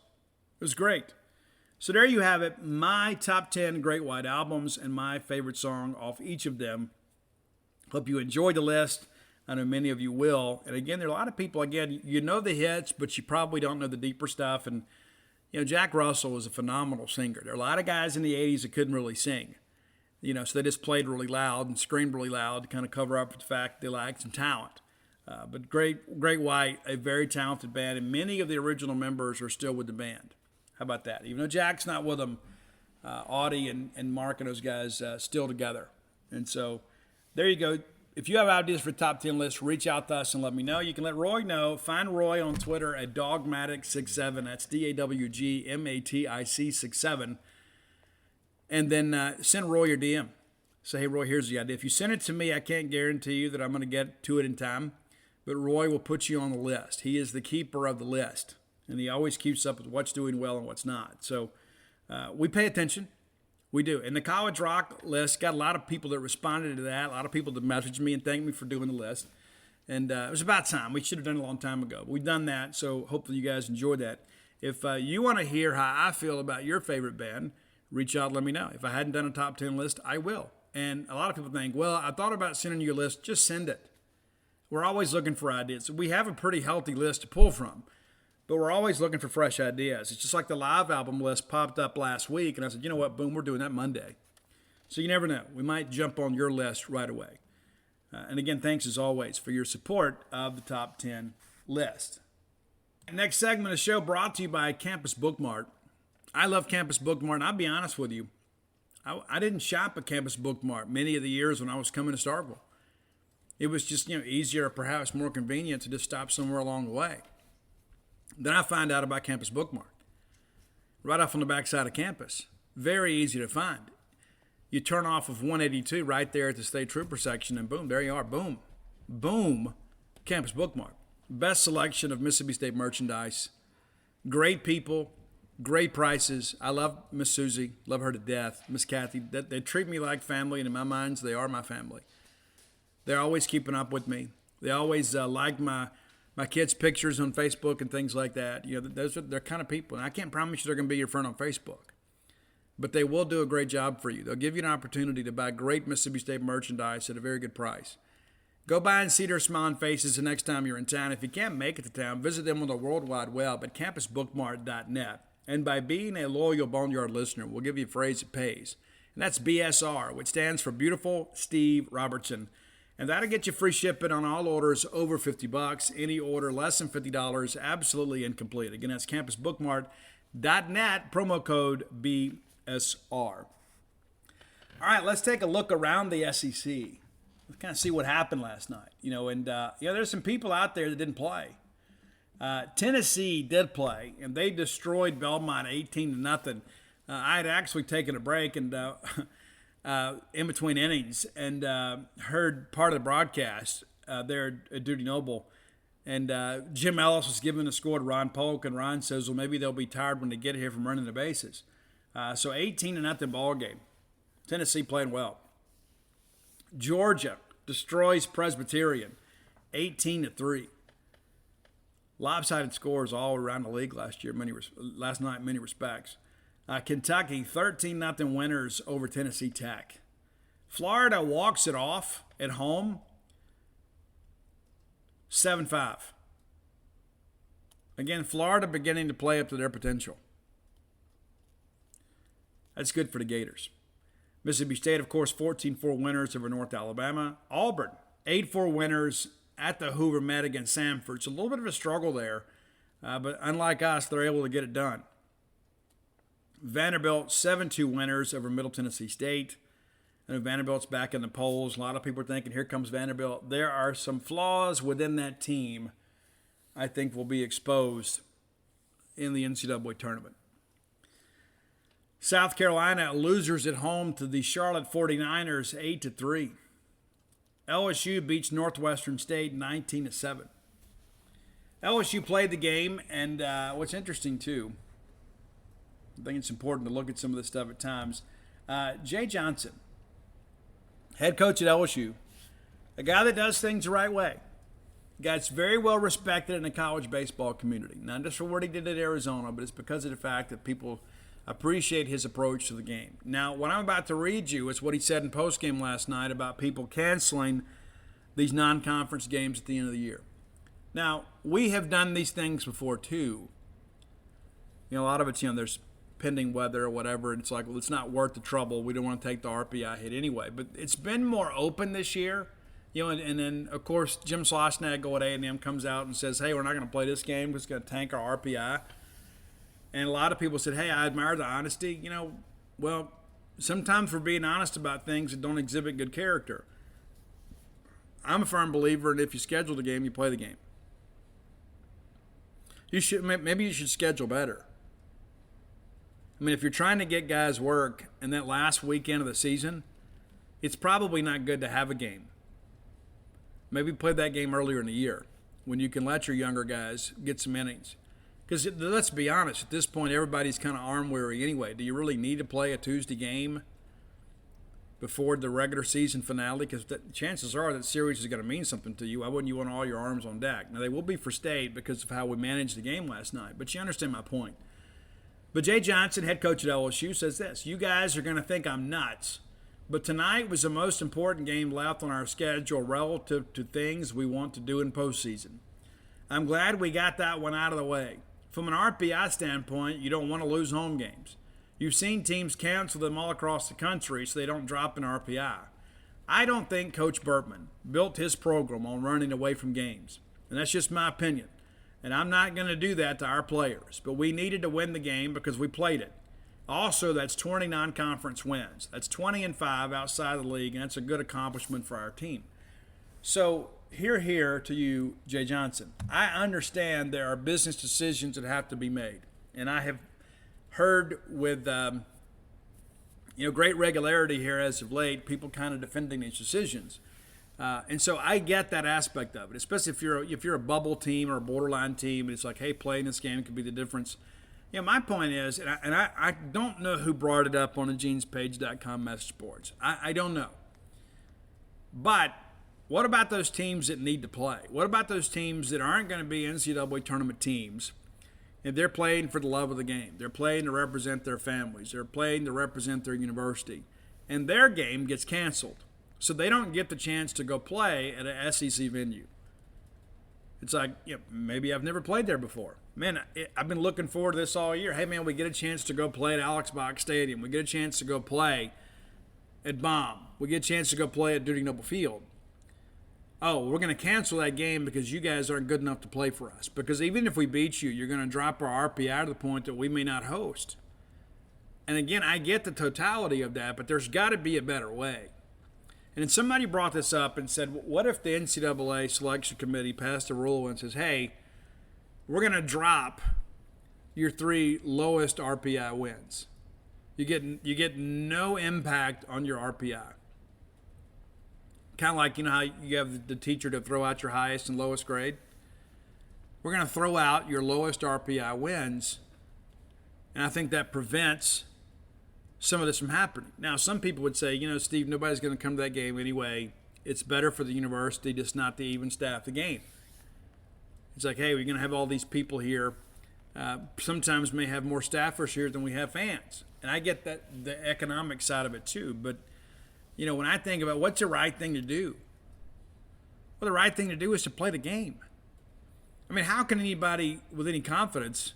It was great. So there you have it, my top 10 Great White albums and my favorite song off each of them. Hope you enjoyed the list. I know many of you will. And again, there are a lot of people, again, you know the hits, but you probably don't know the deeper stuff. And Jack Russell was a phenomenal singer. There are a lot of guys in the 80s that couldn't really sing. So they just played really loud and screamed really loud to kind of cover up for the fact they lacked some talent. But Great White, a very talented band, and many of the original members are still with the band. How about that? Even though Jack's not with them, Audie and Mark and those guys still together. And so there you go. If you have ideas for top 10 lists, reach out to us and let me know. You can let Roy know. Find Roy on Twitter at Dogmatic67. That's DAWGMATIC67. And then send Roy your DM. Say, hey, Roy, here's the idea. If you send it to me, I can't guarantee you that I'm going to get to it in time. But Roy will put you on the list. He is the keeper of the list. And he always keeps up with what's doing well and what's not. So we pay attention. We do. And the College Rock list, got a lot of people that responded to that. A lot of people that messaged me and thanked me for doing the list. And it was about time. We should have done it a long time ago. But we've done that, so hopefully you guys enjoyed that. If you want to hear how I feel about your favorite band, reach out and let me know. If I hadn't done a top 10 list, I will. And a lot of people think, well, I thought about sending you a list. Just send it. We're always looking for ideas. We have a pretty healthy list to pull from. But we're always looking for fresh ideas. It's just like the live album list popped up last week, and I said, you know what, boom, we're doing that Monday. So you never know. We might jump on your list right away. And again, thanks as always for your support of the top 10 list. Next segment of the show brought to you by Campus Bookmart. I love Campus Bookmart, and I'll be honest with you. I didn't shop at Campus Bookmart many of the years when I was coming to Starkville. It was just, easier, perhaps more convenient to just stop somewhere along the way. Then I find out about Campus Bookmart. Right off on the backside of campus. Very easy to find. You turn off of 182 right there at the State Trooper section, and boom, there you are. Boom. Boom. Campus Bookmart. Best selection of Mississippi State merchandise. Great people. Great prices. I love Miss Susie. Love her to death. Miss Kathy. They treat me like family, and in my minds, they are my family. They're always keeping up with me. They always like my kids' pictures on Facebook and things like that. They're kind of people. And I can't promise you they're going to be your friend on Facebook. But they will do a great job for you. They'll give you an opportunity to buy great Mississippi State merchandise at a very good price. Go by and see their smiling faces the next time you're in town. If you can't make it to town, visit them on the World Wide Web at campusbookmart.net. And by being a loyal Boneyard listener, we'll give you a phrase that pays. And that's BSR, which stands for Beautiful Steve Robertson. And that'll get you free shipping on all orders over $50. Any order less than $50, absolutely incomplete. Again, that's campusbookmart.net, promo code BSR. All right, let's take a look around the SEC. Let's kind of see what happened last night. There's some people out there that didn't play. Tennessee did play, and they destroyed Belmont 18-0. I had actually taken a break and in between innings and heard part of the broadcast there at Duty Noble. And Jim Ellis was giving the score to Ron Polk, and Ron says, well, maybe they'll be tired when they get here from running the bases. So 18-0 ball game. Tennessee playing well. Georgia destroys Presbyterian 18-3. Lopsided scores all around the league last night in many respects. Kentucky 13-0 winners over Tennessee Tech. Florida walks it off at home 7-5. Again, Florida beginning to play up to their potential. That's good for the Gators. Mississippi State, of course, 14-4 winners over North Alabama. Auburn, 8-4 winners at the Hoover Met against Samford. It's a little bit of a struggle there, but unlike us, they're able to get it done. Vanderbilt, 7-2 winners over Middle Tennessee State. And Vanderbilt's back in the polls. A lot of people are thinking, here comes Vanderbilt. There are some flaws within that team I think will be exposed in the NCAA tournament. South Carolina losers at home to the Charlotte 49ers 8-3. LSU beats Northwestern State 19-7. LSU played the game, and what's interesting too, I think it's important to look at some of this stuff at times. Jay Johnson, head coach at LSU, a guy that does things the right way. A guy that's very well respected in the college baseball community. Not just for what he did at Arizona, but it's because of the fact that people appreciate his approach to the game. Now, what I'm about to read you is what he said in postgame last night about people canceling these non-conference games at the end of the year. Now, we have done these things before too. A lot of it's, there's pending weather or whatever, and it's like, well, it's not worth the trouble. We don't want to take the RPI hit anyway. But it's been more open this year. And then, of course, Jim Slosnagel at A&M comes out and says, hey, we're not going to play this game because it's going to tank our RPI. And a lot of people said, hey, I admire the honesty. Well, sometimes we're being honest about things that don't exhibit good character. I'm a firm believer in if you schedule the game, you play the game. Maybe you should schedule better. If you're trying to get guys work in that last weekend of the season, it's probably not good to have a game. Maybe play that game earlier in the year when you can let your younger guys get some innings. Because let's be honest, at this point, everybody's kind of arm weary anyway. Do you really need to play a Tuesday game before the regular season finale? Because chances are that series is going to mean something to you. Why wouldn't you want all your arms on deck? Now, they will be for State because of how we managed the game last night. But you understand my point. But Jay Johnson, head coach at LSU, says this: you guys are going to think I'm nuts, but tonight was the most important game left on our schedule relative to things we want to do in postseason. I'm glad we got that one out of the way. From an RPI standpoint, you don't want to lose home games. You've seen teams cancel them all across the country so they don't drop in RPI. I don't think Coach Burtman built his program on running away from games, and that's just my opinion. And I'm not going to do that to our players, but we needed to win the game because we played it. Also, that's 20 non-conference wins. That's 20-5 outside the league, and that's a good accomplishment for our team. So, here to you, Jay Johnson. I understand there are business decisions that have to be made, and I have heard with great regularity here as of late people kind of defending these decisions, and so I get that aspect of it, especially if you're a bubble team or a borderline team, and it's like, hey, playing this game could be the difference. My point is, and I don't know who brought it up on the genespage.com message boards. I don't know, but what about those teams that need to play? What about those teams that aren't going to be NCAA tournament teams? And they're playing for the love of the game. They're playing to represent their families. They're playing to represent their university. And their game gets canceled. So they don't get the chance to go play at an SEC venue. It's like, maybe I've never played there before. Man, I've been looking forward to this all year. Hey, man, we get a chance to go play at Alex Box Stadium. We get a chance to go play at Baum. We get a chance to go play at Duty Noble Field. Oh, we're going to cancel that game because you guys aren't good enough to play for us. Because even if we beat you, you're going to drop our RPI to the point that we may not host. And again, I get the totality of that, but there's got to be a better way. And then somebody brought this up and said, what if the NCAA selection committee passed a rule and says, hey, we're going to drop your 3 lowest RPI wins. You get no impact on your RPI. Kind of like, how you have the teacher to throw out your highest and lowest grade. We're going to throw out your lowest RPI wins, and I think that prevents some of this from happening. Now, some people would say, Steve, nobody's going to come to that game anyway. It's better for the university just not to even staff the game. It's like, hey, we're going to have all these people here. Sometimes may have more staffers here than we have fans. And I get that, the economic side of it too. But, when I think about what's the right thing to do, well, the right thing to do is to play the game. I mean, how can anybody with any confidence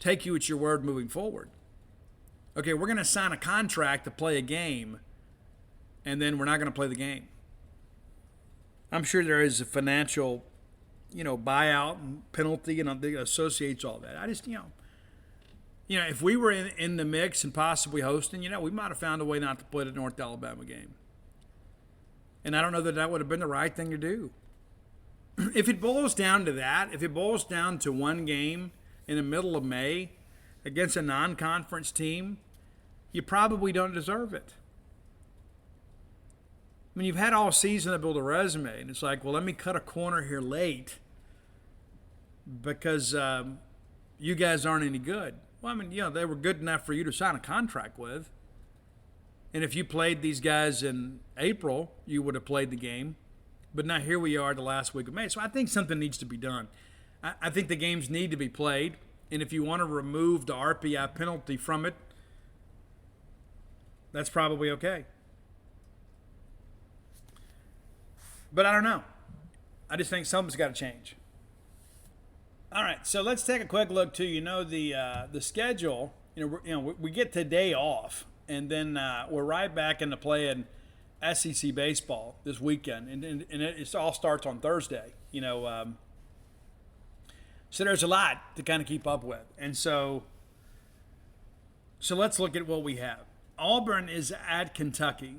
take you at your word moving forward? Okay, we're going to sign a contract to play a game, and then we're not going to play the game. I'm sure there is a financial, buyout and penalty and that associates all that. I just, if we were in the mix and possibly hosting, we might have found a way not to play the North Alabama game. And I don't know that would have been the right thing to do. If it boils down to that, if it boils down to one game in the middle of May against a non-conference team, you probably don't deserve it. I mean, you've had all season to build a resume, and it's like, well, let me cut a corner here late because you guys aren't any good. Well, I mean, they were good enough for you to sign a contract with. And if you played these guys in April, you would have played the game. But now here we are the last week of May. So I think something needs to be done. I think the games need to be played. And if you want to remove the RPI penalty from it, that's probably okay. But I don't know. I just think something's got to change. All right, so let's take a quick look to the schedule. We get today off, and then we're right back into playing SEC baseball this weekend, and it all starts on Thursday. So there's a lot to kind of keep up with, and so let's look at what we have. Auburn is at Kentucky,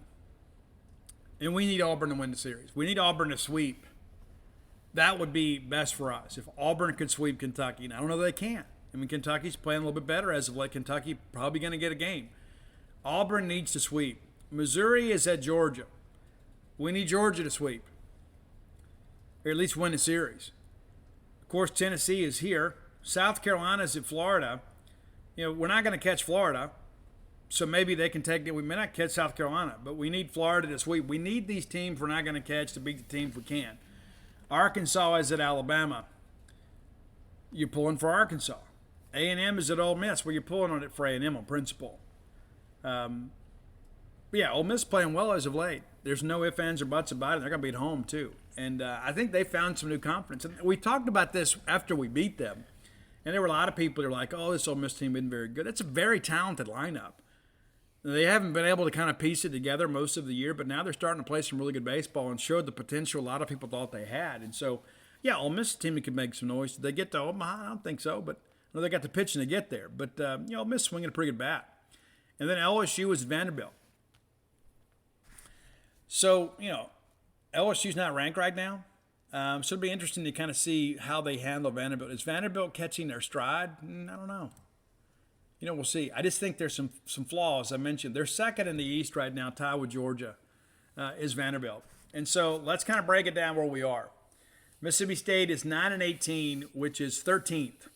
and we need Auburn to win the series. We need Auburn to sweep. That would be best for us if Auburn could sweep Kentucky. And I don't know that they can. I mean, Kentucky's playing a little bit better as of late. Kentucky probably going to get a game. Auburn needs to sweep. Missouri is at Georgia. We need Georgia to sweep, or at least win the series. Of course, Tennessee is here. South Carolina is at Florida. We're not going to catch Florida, so maybe they can take it. We may not catch South Carolina, but we need Florida to sweep. We need these teams we're not going to catch to beat the teams we can. Arkansas is at Alabama. You're pulling for Arkansas. A&M is at Ole Miss. Well, you're pulling on it for A&M on principle. Yeah, Ole Miss playing well as of late. There's no ifs, ands, or buts about it. They're going to be at home, too. And I think they found some new confidence. And we talked about this after we beat them. And there were a lot of people that are like, oh, this Ole Miss team isn't very good. It's a very talented lineup. They haven't been able to kind of piece it together most of the year, but now they're starting to play some really good baseball and showed the potential a lot of people thought they had. And so, yeah, Ole Miss is a team that can make some noise. Did they get to Omaha? I don't think so, but I know they got the pitching to get there. But, Ole Miss swinging a pretty good bat. And then LSU is Vanderbilt. So, LSU's not ranked right now. So it'll be interesting to kind of see how they handle Vanderbilt. Is Vanderbilt catching their stride? I don't know. We'll see. I just think there's some flaws. I mentioned they're second in the East right now, tied with Georgia, is Vanderbilt. And so let's kind of break it down where we are. Mississippi State is 9-18, which is 13th.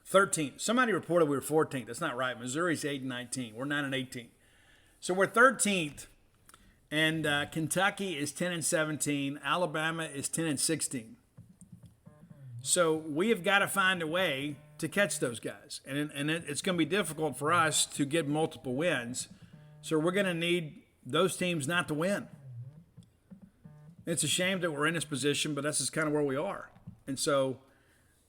13th. Somebody reported we were 14th. That's not right. Missouri's 8-19. We're 9-18. So we're 13th. And Kentucky is 10-17. Alabama is 10-16. So we have got to find a way to catch those guys. And it's going to be difficult for us to get multiple wins. So we're going to need those teams not to win. It's a shame that we're in this position, but that's just kind of where we are. And so,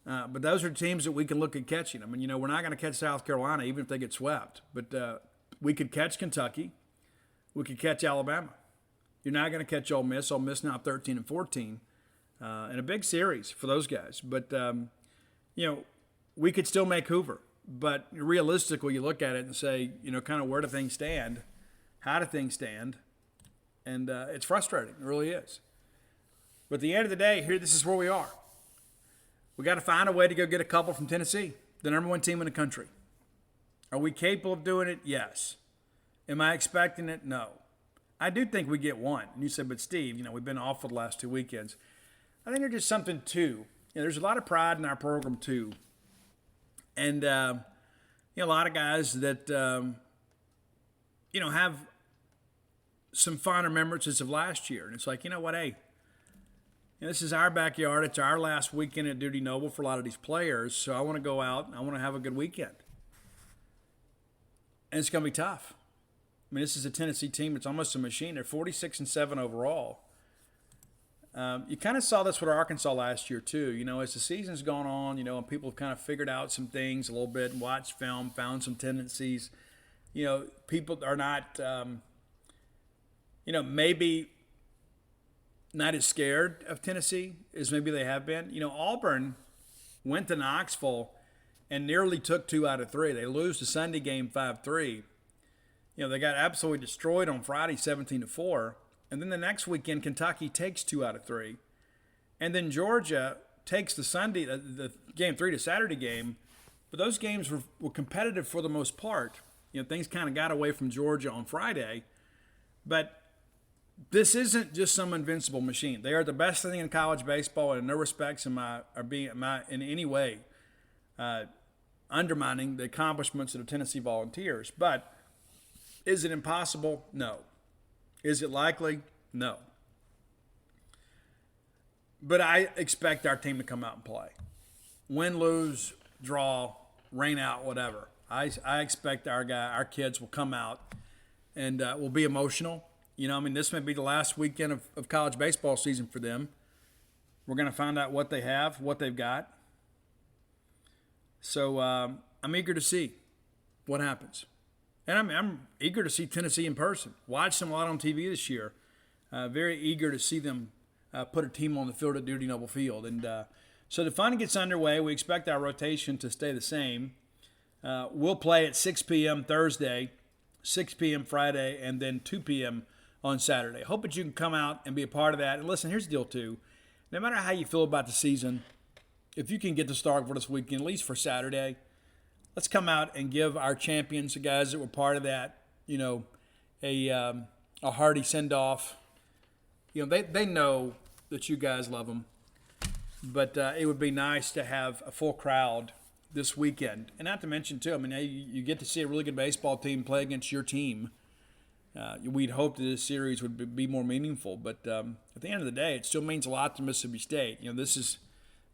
but those are teams that we can look at catching. I mean, we're not going to catch South Carolina even if they get swept, but we could catch Kentucky. We could catch Alabama. You're not going to catch Ole Miss. Ole Miss now 13-14 in a big series for those guys. But, we could still make Hoover. But realistically, you look at it and say, kind of where do things stand? How do things stand? And it's frustrating. It really is. But at the end of the day, this is where we are. We got to find a way to go get a couple from Tennessee, the number one team in the country. Are we capable of doing it? Yes. Am I expecting it? No. I do think we get one. And you said, but Steve, we've been off for the last 2 weekends. I think there's just something too. There's a lot of pride in our program too. And, a lot of guys that, have some fond remembrances of last year. And it's like, hey, this is our backyard. It's our last weekend at Duty Noble for a lot of these players. So I want to go out and I want to have a good weekend. And it's going to be tough. I mean, this is a Tennessee team. It's almost a machine. They're 46-7 overall. You kind of saw this with Arkansas last year, too. As the season's gone on, and people have kind of figured out some things a little bit and watched film, found some tendencies. People are not, maybe not as scared of Tennessee as maybe they have been. Auburn went to Knoxville and nearly took 2 out of 3. They lose the Sunday game 5-3. They got absolutely destroyed on Friday 17-4. And then the next weekend, Kentucky takes 2 out of 3. And then Georgia takes the Sunday, the game 3 to Saturday game. But those games were competitive for the most part. Things kind of got away from Georgia on Friday. But this isn't just some invincible machine. They are the best thing in college baseball, and in no respects am I in any way undermining the accomplishments of the Tennessee Volunteers. But is it impossible? No. Is it likely? No. But I expect our team to come out and play. Win, lose, draw, rain out, whatever. I expect our kids will come out and will be emotional. This may be the last weekend of college baseball season for them. We're going to find out what they have, what they've got. So I'm eager to see what happens. And I'm eager to see Tennessee in person. Watched them a lot on TV this year. Very eager to see them put a team on the field at Duty Noble Field. And so the fun gets underway. We expect our rotation to stay the same. We'll play at 6 p.m. Thursday, 6 p.m. Friday, and then 2 p.m. on Saturday. Hope that you can come out and be a part of that. And listen, here's the deal, too. No matter how you feel about the season, if you can get to Starkville this weekend, at least for Saturday, let's come out and give our champions, the guys that were part of that, a hearty send-off. They know that you guys love them. But it would be nice to have a full crowd this weekend. And not to mention, too, you get to see a really good baseball team play against your team. We'd hope that this series would be more meaningful. But at the end of the day, it still means a lot to Mississippi State.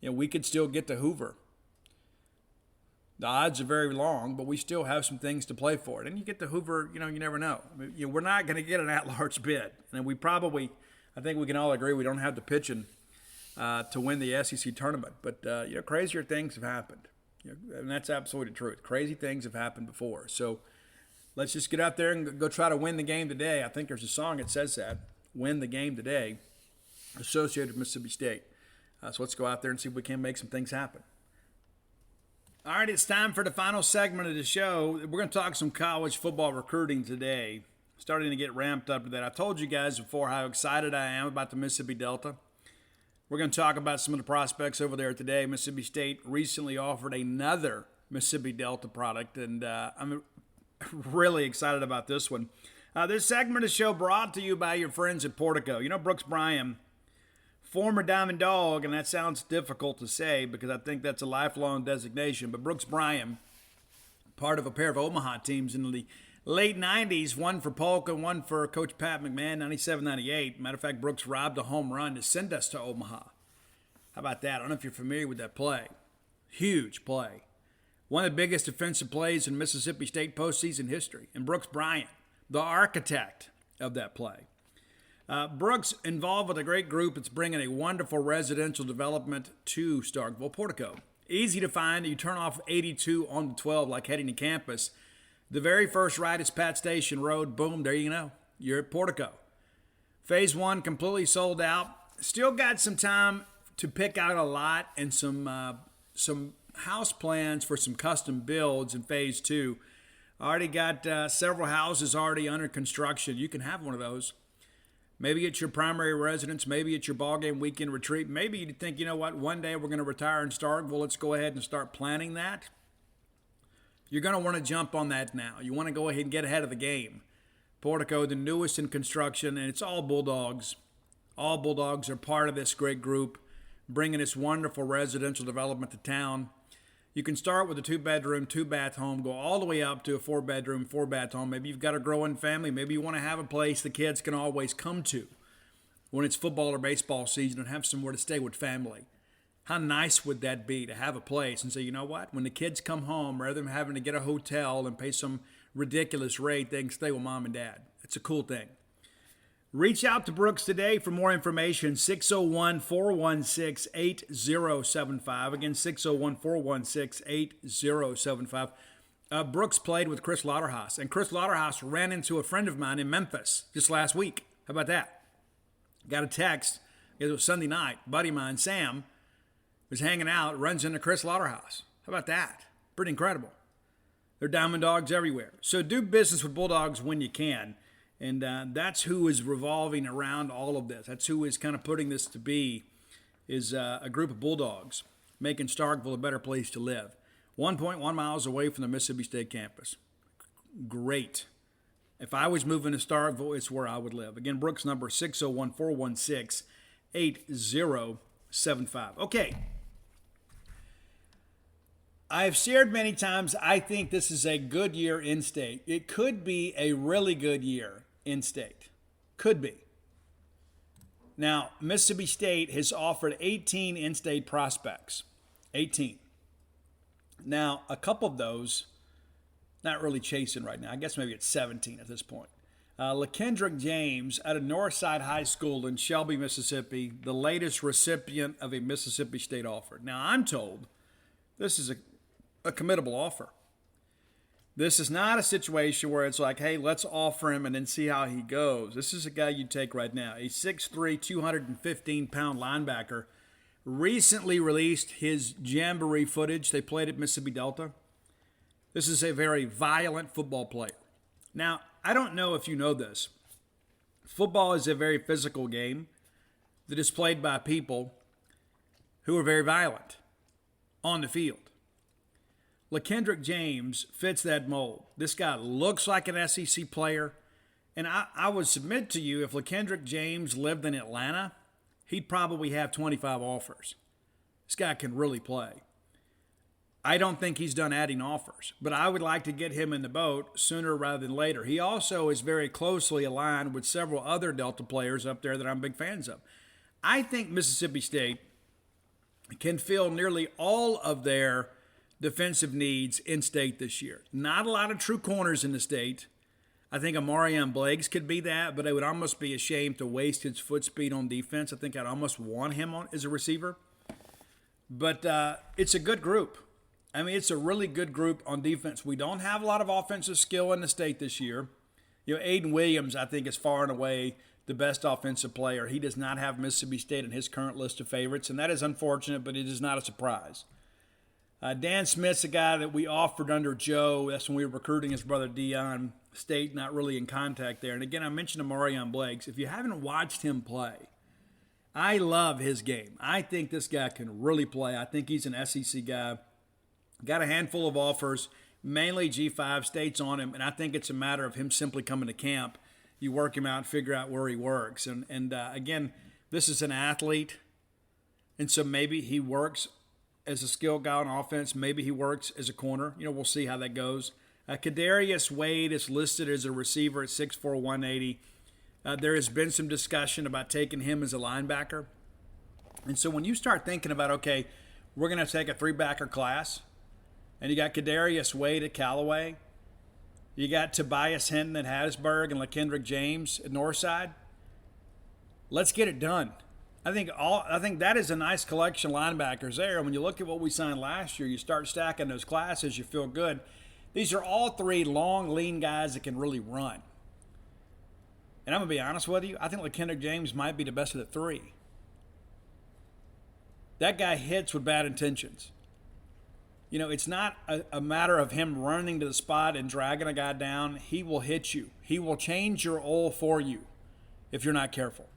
We could still get to Hoover. The odds are very long, but we still have some things to play for. And you get to Hoover, you never know. We're not going to get an at-large bid. And I think we can all agree we don't have the pitching to win the SEC tournament. But, crazier things have happened. And that's absolutely the truth. Crazy things have happened before. So let's just get out there and go try to win the game today. I think there's a song that says that, win the game today, associated with Mississippi State. So let's go out there and see if we can make some things happen. All right, it's time for the final segment of the show. We're going to talk some college football recruiting today. Starting to get ramped up to that. I told you guys before how excited I am about the Mississippi Delta. We're going to talk about some of the prospects over there today. Mississippi State recently offered another Mississippi Delta product, and I'm really excited about this one. This segment of the show brought to you by your friends at Portico. Brooks Bryan, former Diamond Dog, and that sounds difficult to say because I think that's a lifelong designation, but Brooks Bryan, part of a pair of Omaha teams in the late 90s, one for Polk and one for Coach Pat McMahon, 97-98. Matter of fact, Brooks robbed a home run to send us to Omaha. How about that? I don't know if you're familiar with that play. Huge play. One of the biggest defensive plays in Mississippi State postseason history. And Brooks Bryan, the architect of that play. Brooks involved with a great group. It's bringing a wonderful residential development to Starkville, Portico. Easy to find. You turn off 82 on the 12 like heading to campus. The very first right is Pat Station Road. Boom, there you know. You're at Portico. Phase 1 completely sold out. Still got some time to pick out a lot and some house plans for some custom builds in Phase 2. Already got several houses already under construction. You can have one of those. Maybe it's your primary residence. Maybe it's your ballgame weekend retreat. Maybe you think, you know what, one day we're going to retire in Starkville. Let's go ahead and start planning that. You're going to want to jump on that now. You want to go ahead and get ahead of the game. Portico, the newest in construction, and it's all Bulldogs. All Bulldogs are part of this great group, bringing this wonderful residential development to town. You can start with a 2-bedroom, 2-bath home, go all the way up to a 4-bedroom, 4-bath home. Maybe you've got a growing family. Maybe you want to have a place the kids can always come to when it's football or baseball season and have somewhere to stay with family. How nice would that be to have a place and say, you know what, when the kids come home, rather than having to get a hotel and pay some ridiculous rate, they can stay with mom and dad. It's a cool thing. Reach out to Brooks today for more information, 601-416-8075. Again, 601-416-8075. Brooks played with Chris Lauderhouse, and Chris Lauderhouse ran into a friend of mine in Memphis just last week. How about that? Got a text. It was Sunday night. A buddy of mine, Sam, was hanging out, runs into Chris Lauderhouse. How about that? Pretty incredible. They're Diamond Dogs everywhere. So do business with Bulldogs when you can. And that's who is revolving around all of this. That's who is kind of putting this to be, is a group of Bulldogs making Starkville a better place to live. 1.1 miles away from the Mississippi State campus. Great. If I was moving to Starkville, it's where I would live. Again, Brooks number 601-416-8075. Okay. I've shared many times, I think this is a good year in-state. It could be a really good year in-state. Could be. Now, Mississippi State has offered 18 in-state prospects. 18. Now, a couple of those, not really chasing right now. I guess maybe it's 17 at this point. LaKendrick James out of Northside High School in Shelby, Mississippi, the latest recipient of a Mississippi State offer. Now, I'm told this is a committable offer. This is not a situation where it's like, hey, let's offer him and then see how he goes. This is a guy you take right now. A 6'3", 215-pound linebacker. Recently released his jamboree footage. They played at Mississippi Delta. This is a very violent football player. Now, I don't know if you know this. Football is a very physical game that is played by people who are very violent on the field. LaKendrick James fits that mold. This guy looks like an SEC player. And I would submit to you, if LaKendrick James lived in Atlanta, he'd probably have 25 offers. This guy can really play. I don't think he's done adding offers, but I would like to get him in the boat sooner rather than later. He also is very closely aligned with several other Delta players up there that I'm big fans of. I think Mississippi State can fill nearly all of their defensive needs in state this year. Not a lot of true corners in the state. I think Amarion Blakes could be that, but it would almost be a shame to waste his foot speed on defense. I think I'd almost want him on as a receiver. But it's a good group. I mean, it's a really good group on defense. We don't have a lot of offensive skill in the state this year. You know, Aiden Williams, I think, is far and away the best offensive player. He does not have Mississippi State in his current list of favorites, and that is unfortunate, but it is not a surprise. Dan Smith's a guy that we offered under Joe. That's when we were recruiting his brother Dion. State not really in contact there. And again, I mentioned Amarion Blakes. If you haven't watched him play, I love his game. I think this guy can really play. I think he's an SEC guy. Got a handful of offers, mainly G5 State's on him, and I think it's a matter of him simply coming to camp. You work him out, figure out where he works. And again, this is an athlete, and so maybe he works as a skill guy on offense. Maybe he works as a corner. You know, we'll see how that goes. Kadarius Wade is listed as a receiver at 6'4", 180. There has been some discussion about taking him as a linebacker. And so when you start thinking about, okay, we're going to take a 3-backer class, and you got Kadarius Wade at Callaway, you got Tobias Hinton at Hattiesburg and LaKendrick James at Northside, Let's get it done. I think that is a nice collection of linebackers there. When you look at what we signed last year, you start stacking those classes, you feel good. These are all three long, lean guys that can really run. And I'm going to be honest with you, I think LaKendrick James might be the best of the three. That guy hits with bad intentions. You know, it's not a matter of him running to the spot and dragging a guy down. He will hit you. He will change your all for you if you're not careful.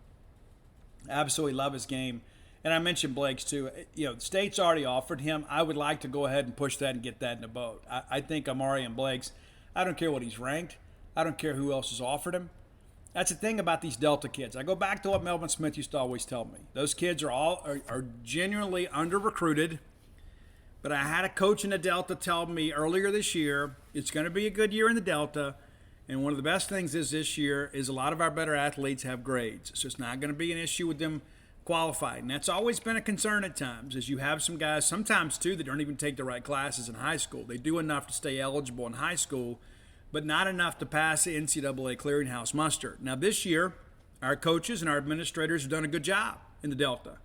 I absolutely love his game. And I mentioned Blake's too. You know, the state's already offered him. I would like to go ahead and push that and get that in the boat. I think Amari and Blake's, I don't care what he's ranked. I don't care who else has offered him. That's the thing about these Delta kids. I go back to what Melvin Smith used to always tell me. Those kids are genuinely under-recruited. But I had a coach in the Delta tell me earlier this year, it's going to be a good year in the Delta. And one of the best things is this year is a lot of our better athletes have grades. So it's not going to be an issue with them qualifying. And that's always been a concern at times, is you have some guys, sometimes too, that don't even take the right classes in high school. They do enough to stay eligible in high school, but not enough to pass the NCAA clearinghouse muster. Now this year, our coaches and our administrators have done a good job in the Delta.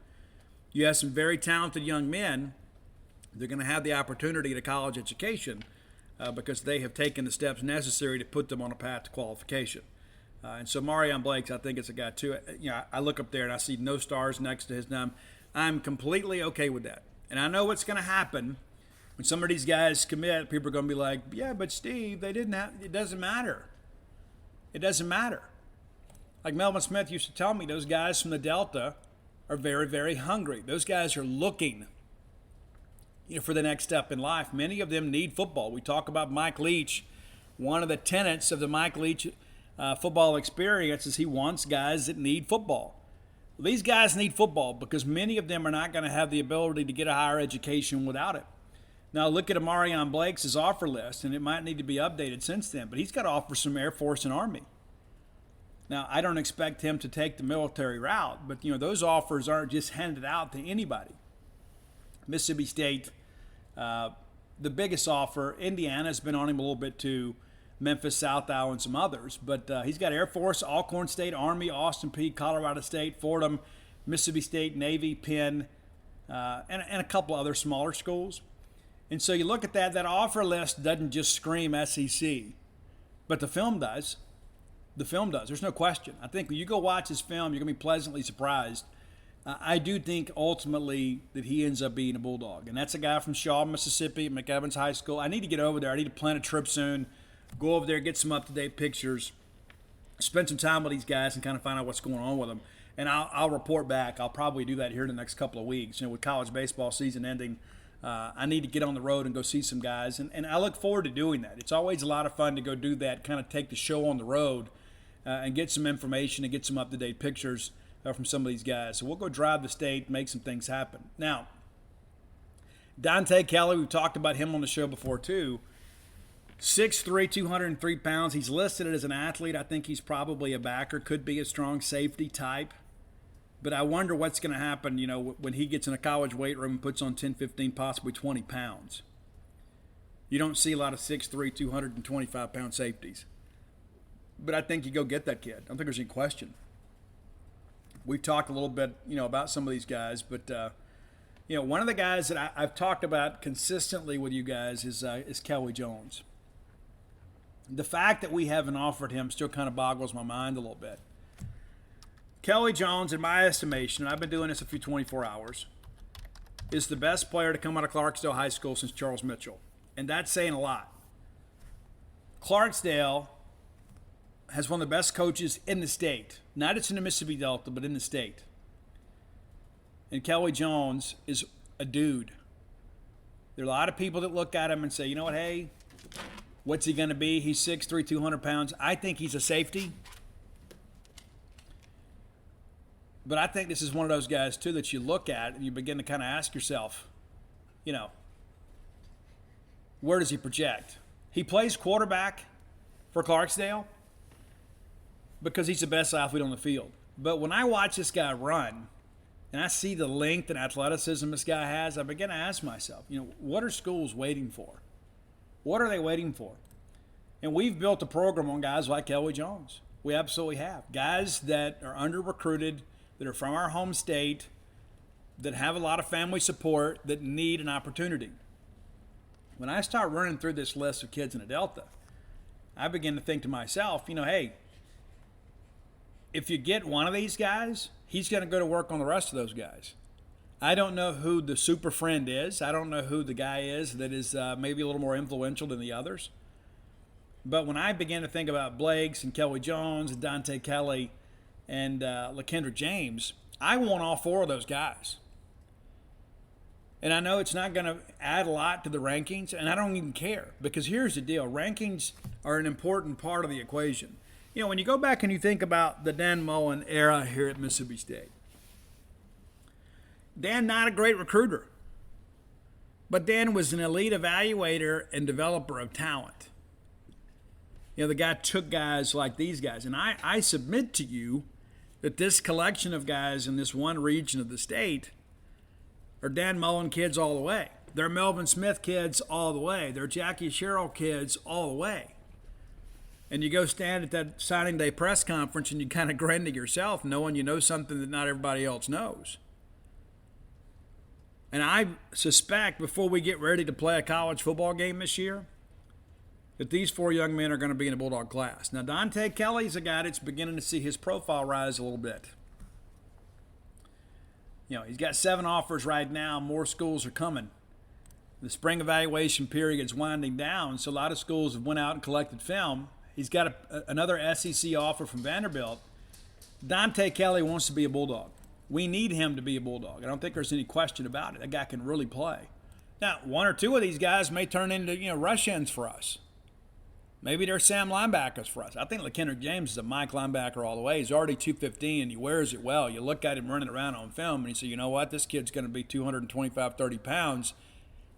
You have some very talented young men. They're going to have the opportunity at a college education because they have taken the steps necessary to put them on a path to qualification. And so Marion Blake's, I think it's a guy too. You know, I look up there and I see no stars next to his name. I'm completely okay with that. And I know what's going to happen when some of these guys commit. People are going to be like, yeah, but Steve, they didn't have, it doesn't matter. It doesn't matter. Like Melvin Smith used to tell me, those guys from the Delta are very, very hungry. Those guys are looking for the next step in life. Many of them need football. We talk about Mike Leach. One of the tenets of the Mike Leach football experience is he wants guys that need football. Well, these guys need football because many of them are not going to have the ability to get a higher education without it. Now look at Amarion Blake's offer list, and it might need to be updated since then, but he's got offers from Air Force and Army. Now, I don't expect him to take the military route, but those offers aren't just handed out to anybody. Mississippi State, the biggest offer. Indiana's been on him a little bit too. Memphis, South Iowa, and some others. But he's got Air Force, Alcorn State, Army, Austin Peay, Colorado State, Fordham, Mississippi State, Navy, Penn, and a couple other smaller schools. And so you look at that offer list doesn't just scream SEC, but the film does. The film does. There's no question. I think when you go watch his film, you're going to be pleasantly surprised. I do think ultimately that he ends up being a Bulldog. And that's a guy from Shaw, Mississippi, McEvans High School. I need to get over there. I need to plan a trip soon, go over there, get some up-to-date pictures, spend some time with these guys and kind of find out what's going on with them. And I'll report back. I'll probably do that here in the next couple of weeks. With college baseball season ending, I need to get on the road and go see some guys. And I look forward to doing that. It's always a lot of fun to go do that, kind of take the show on the road and get some information and get some up-to-date pictures from some of these guys. So we'll go drive the state, make some things happen. Now, Dante Kelly, we've talked about him on the show before too. 6'3", 203 pounds. He's listed as an athlete. I think he's probably a backer, could be a strong safety type. But I wonder what's going to happen, when he gets in a college weight room and puts on 10, 15, possibly 20 pounds. You don't see a lot of 6'3", 225-pound safeties. But I think you go get that kid. I don't think there's any question. We've talked a little bit, about some of these guys, but one of the guys that I've talked about consistently with you guys is Kelly Jones. The fact that we haven't offered him still kind of boggles my mind a little bit. Kelly Jones, in my estimation, and I've been doing this a few 24 hours, is the best player to come out of Clarksdale High School since Charles Mitchell, and that's saying a lot. Clarksdale has one of the best coaches in the state. Not just in the Mississippi Delta, but in the state. And Kelly Jones is a dude. There are a lot of people that look at him and say, you know what, hey, what's he going to be? He's 6'3", 200 pounds. I think he's a safety. But I think this is one of those guys, too, that you look at and you begin to kind of ask yourself, where does he project? He plays quarterback for Clarksdale because he's the best athlete on the field. But when I watch this guy run and I see the length and athleticism this guy has, I begin to ask myself, what are schools waiting for? What are they waiting for? And we've built a program on guys like Kelly Jones. We absolutely have. Guys that are under-recruited that are from our home state, that have a lot of family support, that need an opportunity. When I start running through this list of kids in the Delta, I begin to think to myself, hey, if you get one of these guys, he's going to go to work on the rest of those guys. I don't know who the super friend is. I don't know who the guy is that is maybe a little more influential than the others. But when I begin to think about Blakes and Kelly Jones and Dante Kelly and LaKendra James, I want all four of those guys. And I know it's not going to add a lot to the rankings, and I don't even care, because here's the deal. Rankings are an important part of the equation. When you go back and you think about the Dan Mullen era here at Mississippi State, Dan, not a great recruiter, but Dan was an elite evaluator and developer of talent. The guy took guys like these guys. And I submit to you that this collection of guys in this one region of the state are Dan Mullen kids all the way. They're Melvin Smith kids all the way. They're Jackie Sherrill kids all the way. And you go stand at that signing day press conference and you kind of grin to yourself, knowing you know something that not everybody else knows. And I suspect before we get ready to play a college football game this year, that these four young men are going to be in a Bulldog class. Now, Dante Kelly's a guy that's beginning to see his profile rise a little bit. He's got 7 offers right now. More schools are coming. The spring evaluation period is winding down, so a lot of schools have went out and collected film. He's got another SEC offer from Vanderbilt. Dante Kelly wants to be a Bulldog. We need him to be a Bulldog. I don't think there's any question about it. That guy can really play. Now, 1 or 2 of these guys may turn into rush ends for us. Maybe they're Sam linebackers for us. I think LaKendra James is a Mike linebacker all the way. He's already 215, and he wears it well. You look at him running around on film, and you say, you know what, this kid's going to be 225, 30 pounds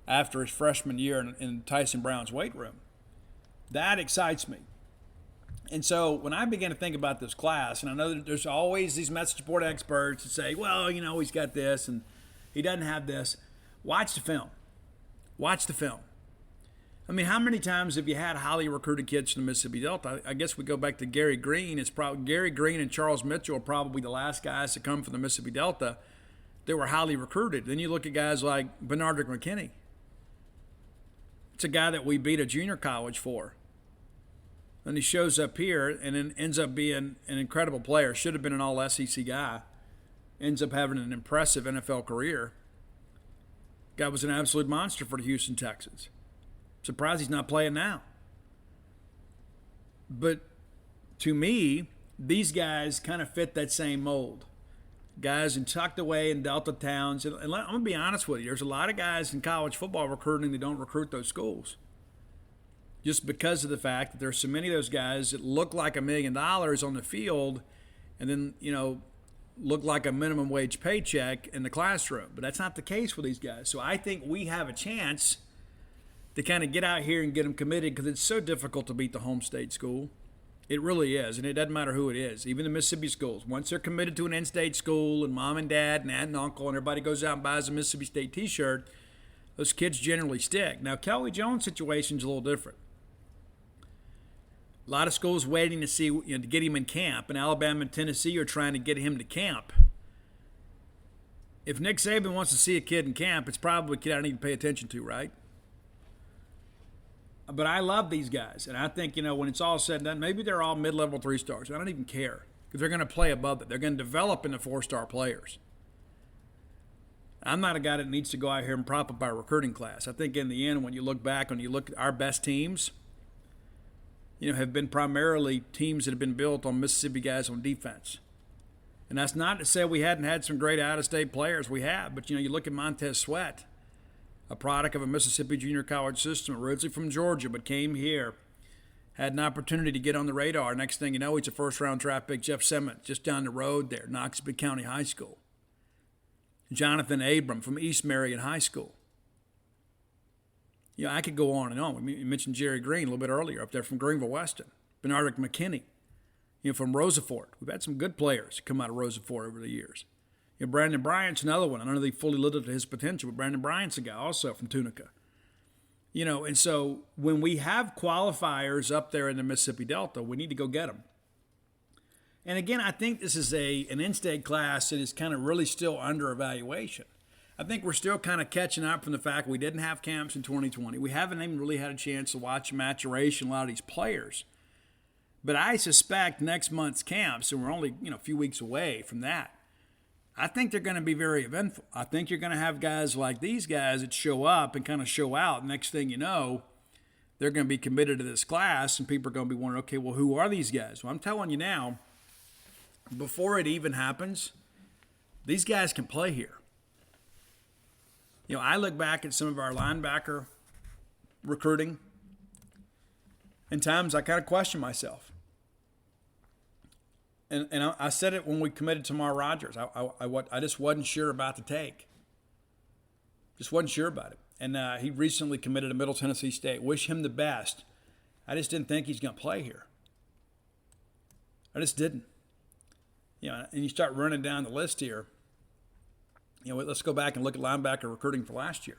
after his freshman year in Tyson Brown's weight room. That excites me. And so when I begin to think about this class, and I know that there's always these message board experts that say, well, he's got this, and he doesn't have this. Watch the film. Watch the film. I mean, how many times have you had highly recruited kids from the Mississippi Delta? I guess we go back to Gary Green. It's probably Gary Green and Charles Mitchell are probably the last guys to come from the Mississippi Delta that were highly recruited. Then you look at guys like Bernardrick McKinney. It's a guy that we beat a junior college for. And he shows up here and then ends up being an incredible player. Should have been an all-SEC guy. Ends up having an impressive NFL career. Guy was an absolute monster for the Houston Texans. Surprised he's not playing now. But to me, these guys kind of fit that same mold. Guys tucked away in Delta towns. And I'm going to be honest with you. There's a lot of guys in college football recruiting that don't recruit those schools. Just because of the fact that there's so many of those guys that look like $1 million on the field and then, look like a minimum wage paycheck in the classroom. But that's not the case with these guys. So I think we have a chance to kind of get out here and get them committed, because it's so difficult to beat the home state school. It really is, and it doesn't matter who it is. Even the Mississippi schools, once they're committed to an in-state school and mom and dad and aunt and uncle and everybody goes out and buys a Mississippi State t-shirt, those kids generally stick. Now, Kelly Jones' situation's a little different. A lot of schools waiting to see, to get him in camp, and Alabama and Tennessee are trying to get him to camp. If Nick Saban wants to see a kid in camp, it's probably a kid I need to pay attention to, right? But I love these guys, and I think, when it's all said and done, maybe they're all mid-level 3-stars. I don't even care, because they're going to play above it. They're going to develop into 4-star players. I'm not a guy that needs to go out here and prop up our recruiting class. I think in the end, when you look back, when you look at our best teams, have been primarily teams that have been built on Mississippi guys on defense. And that's not to say we hadn't had some great out-of-state players. We have. But, you look at Montez Sweat, a product of a Mississippi junior college system, originally from Georgia, but came here, had an opportunity to get on the radar. Next thing you know, he's a first-round draft pick. Jeff Simmons, just down the road there, Knoxville County High School. Jonathan Abram from East Marion High School. I could go on and on. We mentioned Jerry Green a little bit earlier up there from Greenville-Weston. Bernardrick McKinney, from Rosafort. We've had some good players come out of Rosafort over the years. Brandon Bryant's another one. I don't know if he fully lived up to his potential, but Brandon Bryant's a guy also from Tunica. And so when we have qualifiers up there in the Mississippi Delta, we need to go get them. And again, I think this is an in-state class that is kind of really still under evaluation. I think we're still kind of catching up from the fact we didn't have camps in 2020. We haven't even really had a chance to watch maturation a lot of these players. But I suspect next month's camps, and we're only a few weeks away from that, I think they're going to be very eventful. I think you're going to have guys like these guys that show up and kind of show out. Next thing you know, they're going to be committed to this class, and people are going to be wondering, okay, well, who are these guys? Well, I'm telling you now, before it even happens, these guys can play here. I look back at some of our linebacker recruiting, and times I kind of question myself. And I said it when we committed to Tamar Rogers. I just wasn't sure about the take. Just wasn't sure about it. And he recently committed to Middle Tennessee State. Wish him the best. I just didn't think he's going to play here. I just didn't. And you start running down the list here. Let's go back and look at linebacker recruiting for last year.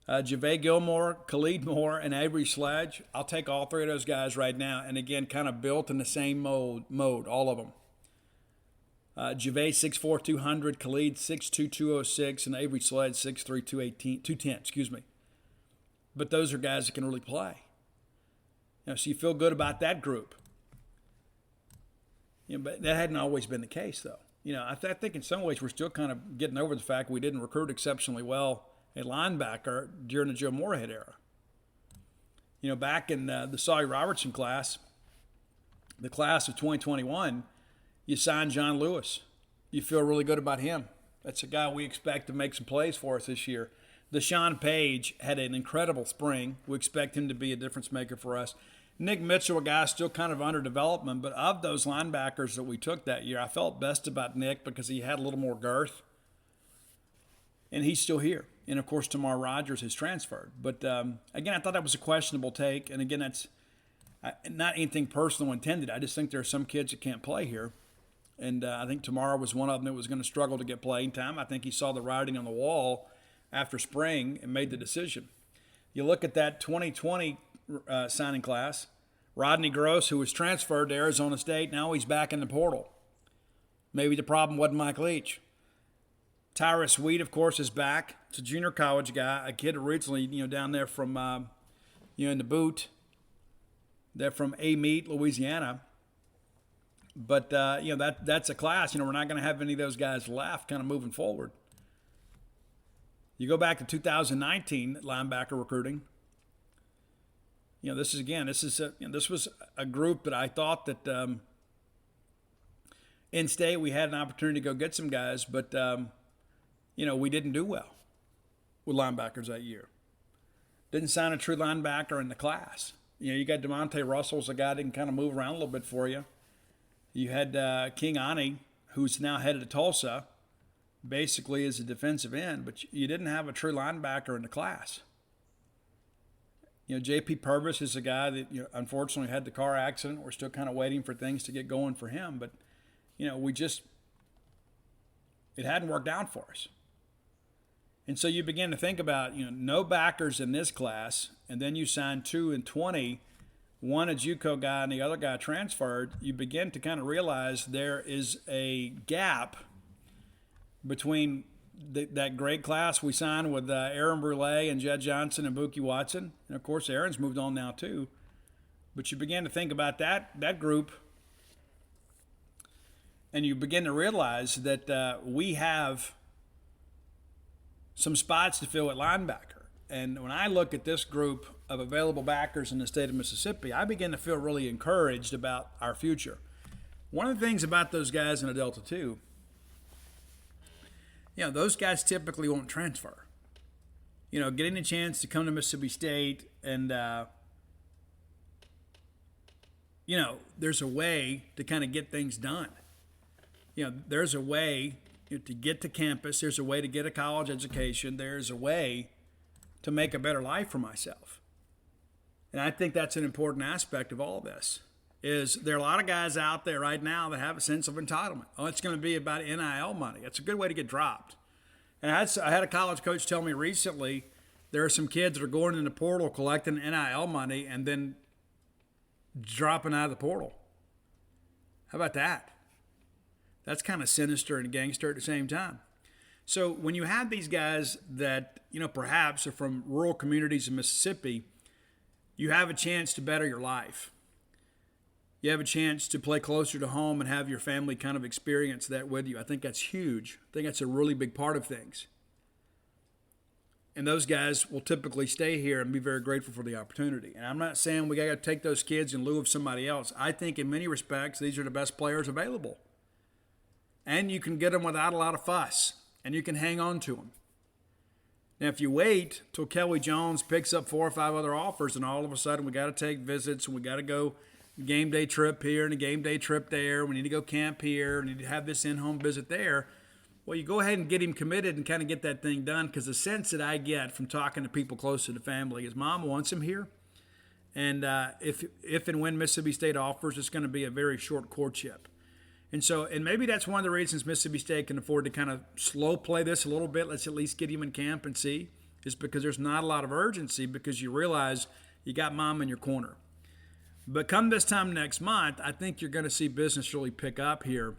Javay Gilmore, Khalid Moore, and Avery Sledge. I'll take all three of those guys right now. And again, kind of built in the same mode, all of them. Javay 6'4", 200, Khalid 6'2", 206, and Avery Sledge 6'3", 210. But those are guys that can really play. So you feel good about that group. But that hadn't always been the case, though. I think in some ways we're still kind of getting over the fact we didn't recruit exceptionally well a linebacker during the Joe Moorhead era. Back in the Sawyer Robertson class, the class of 2021, you signed John Lewis. You feel really good about him. That's a guy we expect to make some plays for us this year. Deshaun Page had an incredible spring. We expect him to be a difference maker for us. Nick Mitchell, a guy still kind of under development, but of those linebackers that we took that year, I felt best about Nick because he had a little more girth. And he's still here. And, of course, Tamar Rogers has transferred. But, again, I thought that was a questionable take. And, again, that's not anything personal intended. I just think there are some kids that can't play here. And I think Tamar was one of them that was going to struggle to get playing time. I think he saw the writing on the wall after spring and made the decision. You look at that 2020 signing class, Rodney Gross, who was transferred to Arizona State, now he's back in the portal. Maybe the problem wasn't Mike Leach. Tyrus Wheat, of course, is back. It's a junior college guy, a kid originally, down there from, in the boot. They're from Amite, Louisiana. But, that's a class. We're not going to have any of those guys left kind of moving forward. You go back to 2019 linebacker recruiting. This was a group that I thought that in state we had an opportunity to go get some guys, but we didn't do well with linebackers that year. Didn't sign a true linebacker in the class. You got DeMonte Russell's a guy that can kind of move around a little bit for you. You had King Ani, who's now headed to Tulsa, basically as a defensive end, but you didn't have a true linebacker in the class. J.P. Purvis is a guy that unfortunately had the car accident. We're still kind of waiting for things to get going for him, but it hadn't worked out for us. And so you begin to think about no backers in this class, and then you sign 2 in 20, one a JUCO guy and the other guy transferred. You begin to kind of realize there is a gap between that great class we signed with Aaron Brule and Jed Johnson and Buki Watson. And, of course, Aaron's moved on now too. But you begin to think about that group, and you begin to realize that we have some spots to fill at linebacker. And when I look at this group of available backers in the state of Mississippi, I begin to feel really encouraged about our future. One of the things about those guys in the Delta II, those guys typically won't transfer. Getting a chance to come to Mississippi State and, there's a way to kind of get things done. There's a way to get to campus. There's a way to get a college education. There's a way to make a better life for myself. And I think that's an important aspect of all this. Is there are a lot of guys out there right now that have a sense of entitlement. Oh, it's going to be about NIL money. That's a good way to get dropped. And I had a college coach tell me recently there are some kids that are going in the portal collecting NIL money and then dropping out of the portal. How about that? That's kind of sinister and gangster at the same time. So when you have these guys that, perhaps are from rural communities in Mississippi, you have a chance to better your life. You have a chance to play closer to home and have your family kind of experience that with you. I think that's huge. I think that's a really big part of things. And those guys will typically stay here and be very grateful for the opportunity. And I'm not saying we got to take those kids in lieu of somebody else. I think in many respects, these are the best players available. And you can get them without a lot of fuss, and you can hang on to them. Now, if you wait till Kelly Jones picks up 4 or 5 other offers, and all of a sudden we got to take visits, and we got to go game day trip here and a game day trip there, we need to go camp here, we need to have this in-home visit there, well, you go ahead and get him committed and kind of get that thing done, because the sense that I get from talking to people close to the family is Mom wants him here. And if and when Mississippi State offers, it's going to be a very short courtship. And maybe that's one of the reasons Mississippi State can afford to kind of slow play this a little bit. Let's at least get him in camp and see, is because there's not a lot of urgency, because you realize you got Mom in your corner. But come this time next month, I think you're going to see business really pick up here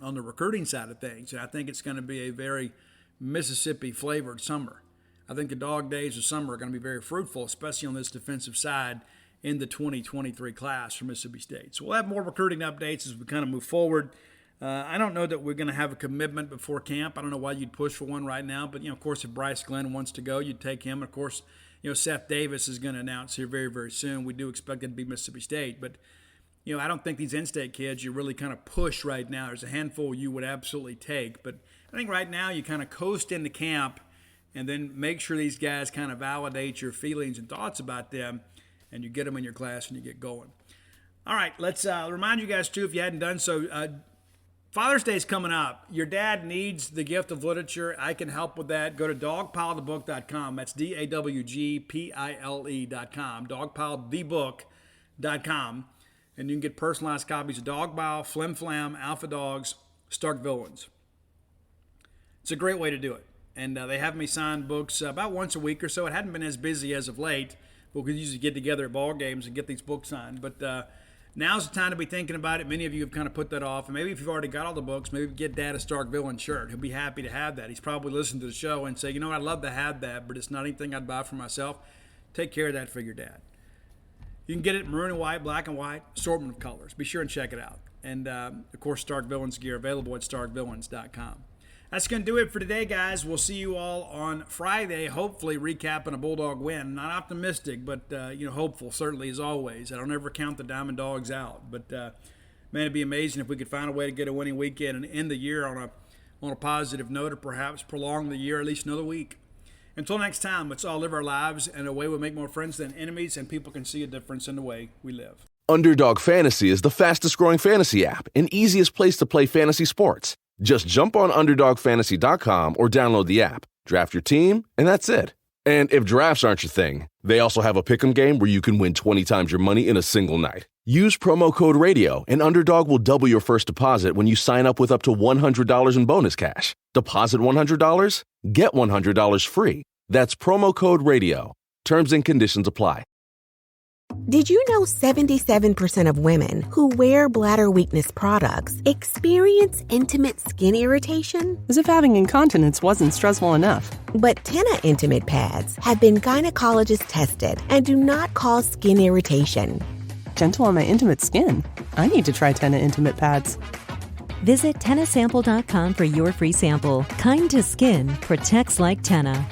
on the recruiting side of things. And I think it's going to be a very Mississippi-flavored summer. I think the dog days of summer are going to be very fruitful, especially on this defensive side in the 2023 class for Mississippi State. So we'll have more recruiting updates as we kind of move forward. I don't know that we're going to have a commitment before camp. I don't know why you'd push for one right now. But, of course, if Bryce Glenn wants to go, you'd take him. Of course, Seth Davis is going to announce here very, very soon. We do expect it to be Mississippi State. But, I don't think these in-state kids you really kind of push right now. There's a handful you would absolutely take. But I think right now you kind of coast into camp and then make sure these guys kind of validate your feelings and thoughts about them, and you get them in your class and you get going. All right, let's remind you guys, too, if you hadn't done so, Father's Day is coming up. Your dad needs the gift of literature. I can help with that. Go to dogpilethebook.com. That's DAWGPILE.com, dogpilethebook.com. And you can get personalized copies of Dog Pile, Flim Flam, Alpha Dogs, Stark Villains. It's a great way to do it. And they have me sign books about once a week or so. It hadn't been as busy as of late. We could usually get together at ball games and get these books signed. But now's the time to be thinking about it. Many of you have kind of put that off. And maybe if you've already got all the books, maybe get Dad a Stark Villain shirt. He'll be happy to have that. He's probably listened to the show and say, I'd love to have that, but it's not anything I'd buy for myself. Take care of that for your dad. You can get it maroon and white, black and white, assortment of colors. Be sure and check it out. And, of course, Stark Villains gear available at starkvillains.com. That's going to do it for today, guys. We'll see you all on Friday, hopefully recapping a Bulldog win. Not optimistic, but, hopeful, certainly, as always. I don't ever count the Diamond Dogs out. But, man, it'd be amazing if we could find a way to get a winning weekend and end the year on a positive note, or perhaps prolong the year at least another week. Until next time, let's all live our lives in a way we make more friends than enemies, and people can see a difference in the way we live. Underdog Fantasy is the fastest-growing fantasy app and easiest place to play fantasy sports. Just jump on UnderdogFantasy.com or download the app, draft your team, and that's it. And if drafts aren't your thing, they also have a pick'em game where you can win 20 times your money in a single night. Use promo code RADIO, and Underdog will double your first deposit when you sign up with up to $100 in bonus cash. Deposit $100, get $100 free. That's promo code RADIO. Terms and conditions apply. Did you know 77% of women who wear bladder weakness products experience intimate skin irritation? As if having incontinence wasn't stressful enough. But Tena Intimate Pads have been gynecologist tested and do not cause skin irritation. Gentle on my intimate skin. I need to try Tena Intimate Pads. Visit TenaSample.com for your free sample. Kind to skin, protects like Tena.